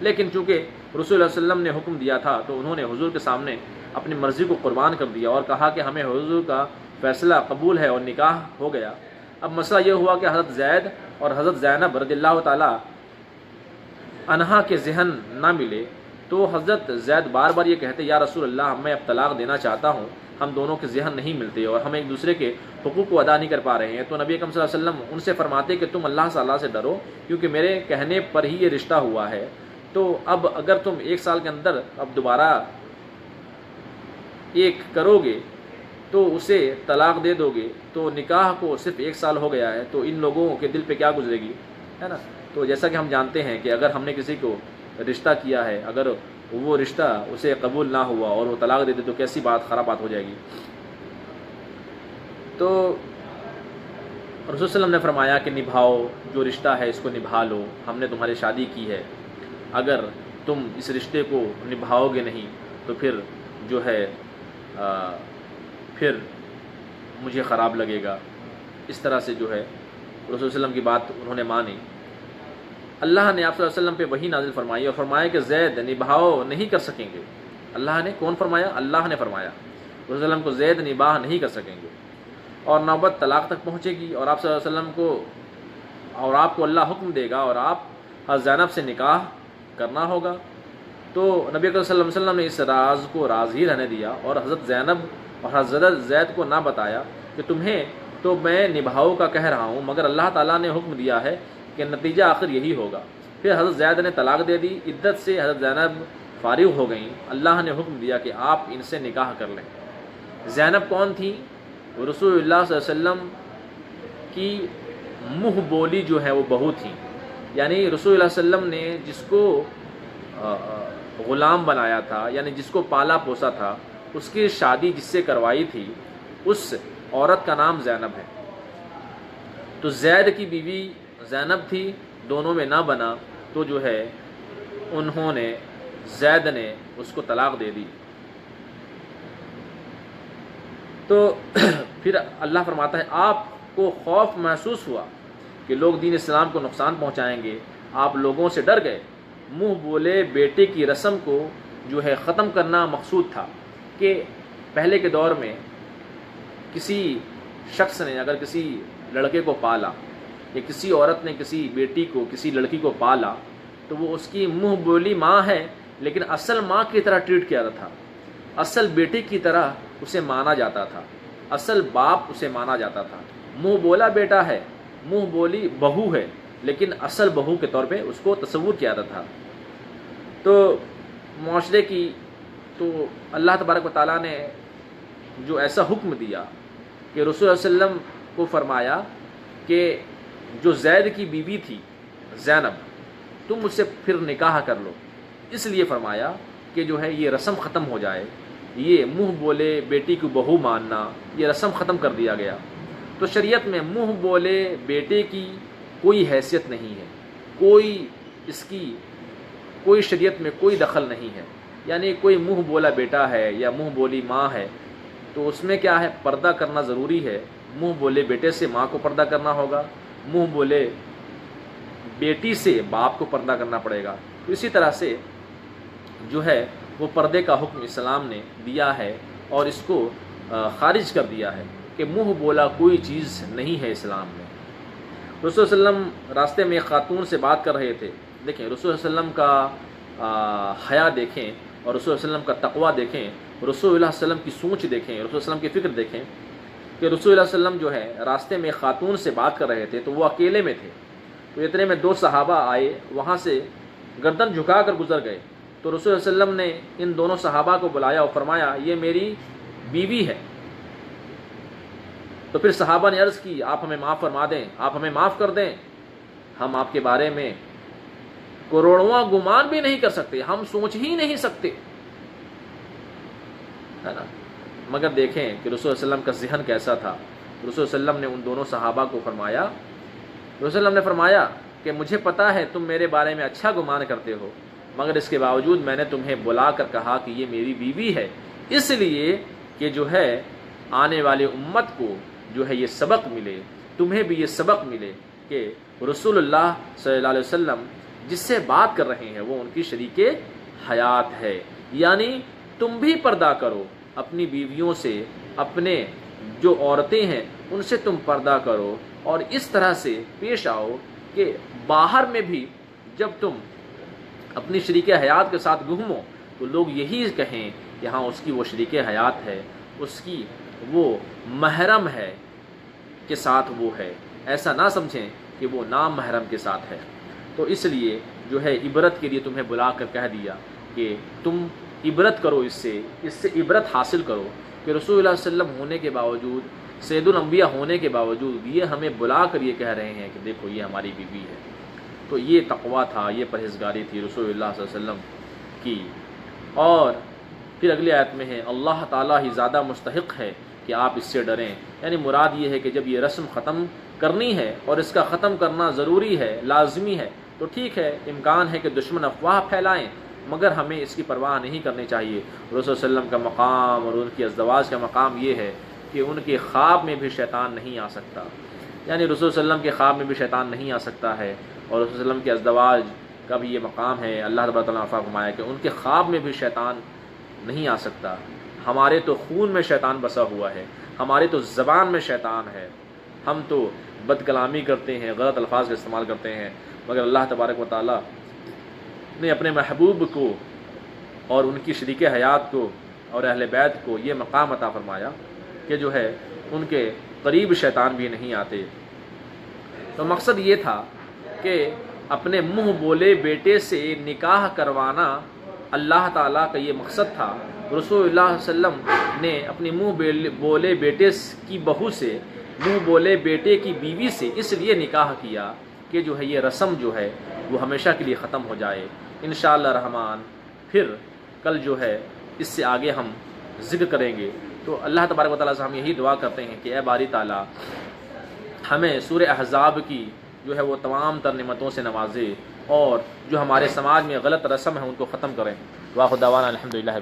لیکن چونکہ رسول اللہ صلی اللہ علیہ وسلم نے حکم دیا تھا تو انہوں نے حضور کے سامنے اپنی مرضی کو قربان کر دیا اور کہا کہ ہمیں حضور کا فیصلہ قبول ہے، اور نکاح ہو گیا۔ اب مسئلہ یہ ہوا کہ حضرت زید اور حضرت زینب رضی اللہ تعالیٰ عنہا کے ذہن نہ ملے، تو حضرت زید بار بار یہ کہتے، یا رسول اللہ میں اب طلاق دینا چاہتا ہوں، ہم دونوں کے ذہن نہیں ملتے اور ہم ایک دوسرے کے حقوق کو ادا نہیں کر پا رہے ہیں۔ تو نبی اکرم صلی اللہ علیہ وسلم ان سے فرماتے کہ تم اللہ سے ڈرو، کیونکہ میرے کہنے پر ہی یہ رشتہ ہوا ہے، تو اب اگر تم 1 سال کے اندر اب دوبارہ ایک کرو گے تو اسے طلاق دے دو گے، تو نکاح کو صرف 1 سال ہو گیا ہے، تو ان لوگوں کے دل پہ کیا گزرے گی، ہے نا؟ تو جیسا کہ ہم جانتے ہیں کہ اگر ہم نے کسی کو رشتہ کیا ہے، اگر وہ رشتہ اسے قبول نہ ہوا اور وہ طلاق دے دے تو کیسی بات، خراب بات ہو جائے گی۔ تو رسول صلی اللہ علیہ وسلم نے فرمایا کہ نبھاؤ، جو رشتہ ہے اس کو نبھا لو، ہم نے تمہاری شادی کی ہے، اگر تم اس رشتے کو نبھاؤ گے نہیں تو پھر جو ہے پھر مجھے خراب لگے گا۔ اس طرح سے جو ہے رسول صلی اللہ علیہ وسلم کی بات انہوں نے مانی۔ اللہ نے آپ صلی اللہ علیہ وسلم پہ وحی نازل فرمائی اور فرمایا کہ زید نبھاؤ نہیں کر سکیں گے۔ اللہ نے، کون فرمایا؟ اللہ نے فرمایا رسول صلی اللہ علیہ وسلم کو زید نباہ نہیں کر سکیں گے، اور نوبت طلاق تک پہنچے گی، اور آپ صلی اللہ علیہ وسلم کو، اور آپ کو اللہ حکم دے گا اور آپ حضرت زینب سے نکاح کرنا ہوگا۔ تو نبی اکرم صلی اللہ علیہ وسلم نے اس راز کو راز ہی رہنے دیا اور حضرت زینب اور حضرت زید کو نہ بتایا کہ تمہیں تو میں نبھاؤ کا کہہ رہا ہوں، مگر اللہ تعالیٰ نے حکم دیا ہے کہ نتیجہ آخر یہی ہوگا۔ پھر حضرت زید نے طلاق دے دی، عدت سے حضرت زینب فارغ ہو گئیں، اللہ نے حکم دیا کہ آپ ان سے نکاح کر لیں۔ زینب کون تھی؟ رسول اللہ صلی اللہ علیہ وسلم کی منہ بولی جو ہے وہ بہو تھی، یعنی رسول اللہ صلی اللہ علیہ وسلم نے جس کو غلام بنایا تھا، یعنی جس کو پالا پوسا تھا، اس کی شادی جس سے کروائی تھی اس عورت کا نام زینب ہے۔ تو زید کی بیوی زینب تھی، دونوں میں نہ بنا تو جو ہے انہوں نے، زید نے اس کو طلاق دے دی۔ تو پھر اللہ فرماتا ہے آپ کو خوف محسوس ہوا کہ لوگ دین اسلام کو نقصان پہنچائیں گے، آپ لوگوں سے ڈر گئے۔ منہ بولے بیٹے کی رسم کو جو ہے ختم کرنا مقصود تھا کہ پہلے کے دور میں کسی شخص نے اگر کسی لڑکے کو پالا یا کسی عورت نے کسی بیٹی کو، کسی لڑکی کو پالا تو وہ اس کی منہ بولی ماں ہے، لیکن اصل ماں کی طرح ٹریٹ کیا تھا، اصل بیٹی کی طرح اسے مانا جاتا تھا، اصل باپ اسے مانا جاتا تھا۔ منہ بولا بیٹا ہے، منہ بولی بہو ہے، لیکن اصل بہو کے طور پہ اس کو تصور کیا جاتا تھا۔ تو معاشرے کی، تو اللہ تبارک و تعالیٰ نے جو ایسا حکم دیا کہ رسول اللہ علیہ وسلم کو فرمایا کہ جو زید کی بیوی تھی زینب، تم اس سے پھر نکاح کر لو، اس لیے فرمایا کہ جو ہے یہ رسم ختم ہو جائے، یہ منہ بولے بیٹی کو بہو ماننا، یہ رسم ختم کر دیا گیا۔ تو شریعت میں منہ بولے بیٹے کی کوئی حیثیت نہیں ہے، کوئی اس کی کوئی شریعت میں کوئی دخل نہیں ہے، یعنی کوئی منہ بولا بیٹا ہے یا منہ بولی ماں ہے تو اس میں کیا ہے، پردہ کرنا ضروری ہے۔ منہ بولے بیٹے سے ماں کو پردہ کرنا ہوگا، منہ بولے بیٹی سے باپ کو پردہ کرنا پڑے گا۔ تو اسی طرح سے جو ہے وہ پردے کا حکم اسلام نے دیا ہے اور اس کو خارج کر دیا ہے کہ منہ بولا کوئی چیز نہیں ہے اسلام میں۔ رسول صلی اللہ علیہ وسلم راستے میں ایک خاتون سے بات کر رہے تھے، دیکھیں رسول صلی اللہ علیہ وسلم کا حیا دیکھیں اور رسول صلی اللہ علیہ وسلم کا تقوی دیکھیں، رسول اللہ صلی اللہ علیہ وسلم کی سوچ دیکھیں، رسول اللہ علیہ وسلم کی فکر دیکھیں کہ رسول اللہ صلی اللہ علیہ وسلم جو ہے راستے میں خاتون سے بات کر رہے تھے تو وہ اکیلے میں تھے، تو اتنے میں 2 صحابہ آئے، وہاں سے گردن جھکا کر گزر گئے، تو رسول اللہ صلی اللہ علیہ وسلم نے ان دونوں صحابہ کو بلایا اور فرمایا یہ میری بیوی ہے۔ تو پھر صحابہ نے عرض کی آپ ہمیں معاف فرما دیں، آپ ہمیں معاف کر دیں، ہم آپ کے بارے میں کروڑواں گمان بھی نہیں کر سکتے، ہم سوچ ہی نہیں سکتے، ہے نا۔ مگر دیکھیں کہ رسول صلی اللہ علیہ وسلم کا ذہن کیسا تھا۔ رسول صلی اللہ علیہ وسلم نے ان دونوں صحابہ کو فرمایا، رسول صلی اللہ علیہ وسلم نے فرمایا کہ مجھے پتا ہے تم میرے بارے میں اچھا گمان کرتے ہو، مگر اس کے باوجود میں نے تمہیں بلا کر کہا کہ یہ میری بیوی ہے، اس لیے کہ جو ہے آنے والی امت کو جو ہے یہ سبق ملے، تمہیں بھی یہ سبق ملے کہ رسول اللہ صلی اللہ علیہ وسلم جس سے بات کر رہے ہیں وہ ان کی شریک حیات ہے، یعنی تم بھی پردہ کرو اپنی بیویوں سے، اپنے جو عورتیں ہیں ان سے تم پردہ کرو، اور اس طرح سے پیش آؤ کہ باہر میں بھی جب تم اپنی شریک حیات کے ساتھ گھومو تو لوگ یہی کہیں کہ ہاں اس کی وہ شریک حیات ہے، اس کی وہ محرم ہے کے ساتھ وہ ہے، ایسا نہ سمجھیں کہ وہ نام محرم کے ساتھ ہے۔ تو اس لیے جو ہے عبرت کے لیے تمہیں بلا کر کہہ دیا کہ تم عبرت کرو، اس سے عبرت حاصل کرو کہ رسول اللہ صلی اللہ علیہ وسلم ہونے کے باوجود، سید الانبیاء ہونے کے باوجود یہ ہمیں بلا کر یہ کہہ رہے ہیں کہ دیکھو یہ ہماری بیوی ہے۔ تو یہ تقویٰ تھا، یہ پرہیزگاری تھی رسول اللہ صلی اللہ علیہ وسلم کی۔ اور پھر اگلی آیت میں ہے اللہ تعالیٰ ہی زیادہ مستحق ہے کہ آپ اس سے ڈریں، یعنی مراد یہ ہے کہ جب یہ رسم ختم کرنی ہے اور اس کا ختم کرنا ضروری ہے، لازمی ہے، تو ٹھیک ہے، امکان ہے کہ دشمن افواہ پھیلائیں، مگر ہمیں اس کی پرواہ نہیں کرنی چاہیے۔ رسول صلی اللہ علیہ وسلم کا مقام اور ان کی ازدواج کا مقام یہ ہے کہ ان کے خواب میں بھی شیطان نہیں آ سکتا، یعنی رسول صلی اللہ علیہ وسلم کے خواب میں بھی شیطان نہیں آ سکتا ہے، اور رسول صلی اللہ علیہ وسلم کے ازدواج کا بھی یہ مقام ہے، اللہ تبارک و تعالیٰ نے فرمایا کہ ان کے خواب میں بھی شیطان نہیں آ سکتا۔ ہمارے تو خون میں شیطان بسا ہوا ہے، ہمارے تو زبان میں شیطان ہے، ہم تو بد کلامی کرتے ہیں، غلط الفاظ کا استعمال کرتے ہیں، مگر اللہ تبارک و تعالیٰ نے اپنے محبوب کو اور ان کی شریک حیات کو اور اہل بیت کو یہ مقام عطا فرمایا کہ جو ہے ان کے قریب شیطان بھی نہیں آتے۔ تو مقصد یہ تھا کہ اپنے منہ بولے بیٹے سے نکاح کروانا اللہ تعالیٰ کا یہ مقصد تھا۔ رسول اللہ صلی اللہ علیہ وسلم نے اپنی منہ بولے بیٹے کی بہو سے، منہ بولے بیٹے کی بیوی سے اس لیے نکاح کیا کہ جو ہے یہ رسم جو ہے وہ ہمیشہ کے لیے ختم ہو جائے۔ انشاءاللہ رحمان پھر کل جو ہے اس سے آگے ہم ذکر کریں گے۔ تو اللہ تبارک و تعالیٰ سے ہم یہی دعا کرتے ہیں کہ اے باری تعالیٰ ہمیں سورہ احزاب کی جو ہے وہ تمام تر نعمتوں سے نوازے، اور جو ہمارے سماج میں غلط رسم ہے ان کو ختم کریں۔ واخر دعوانا الحمدللہ۔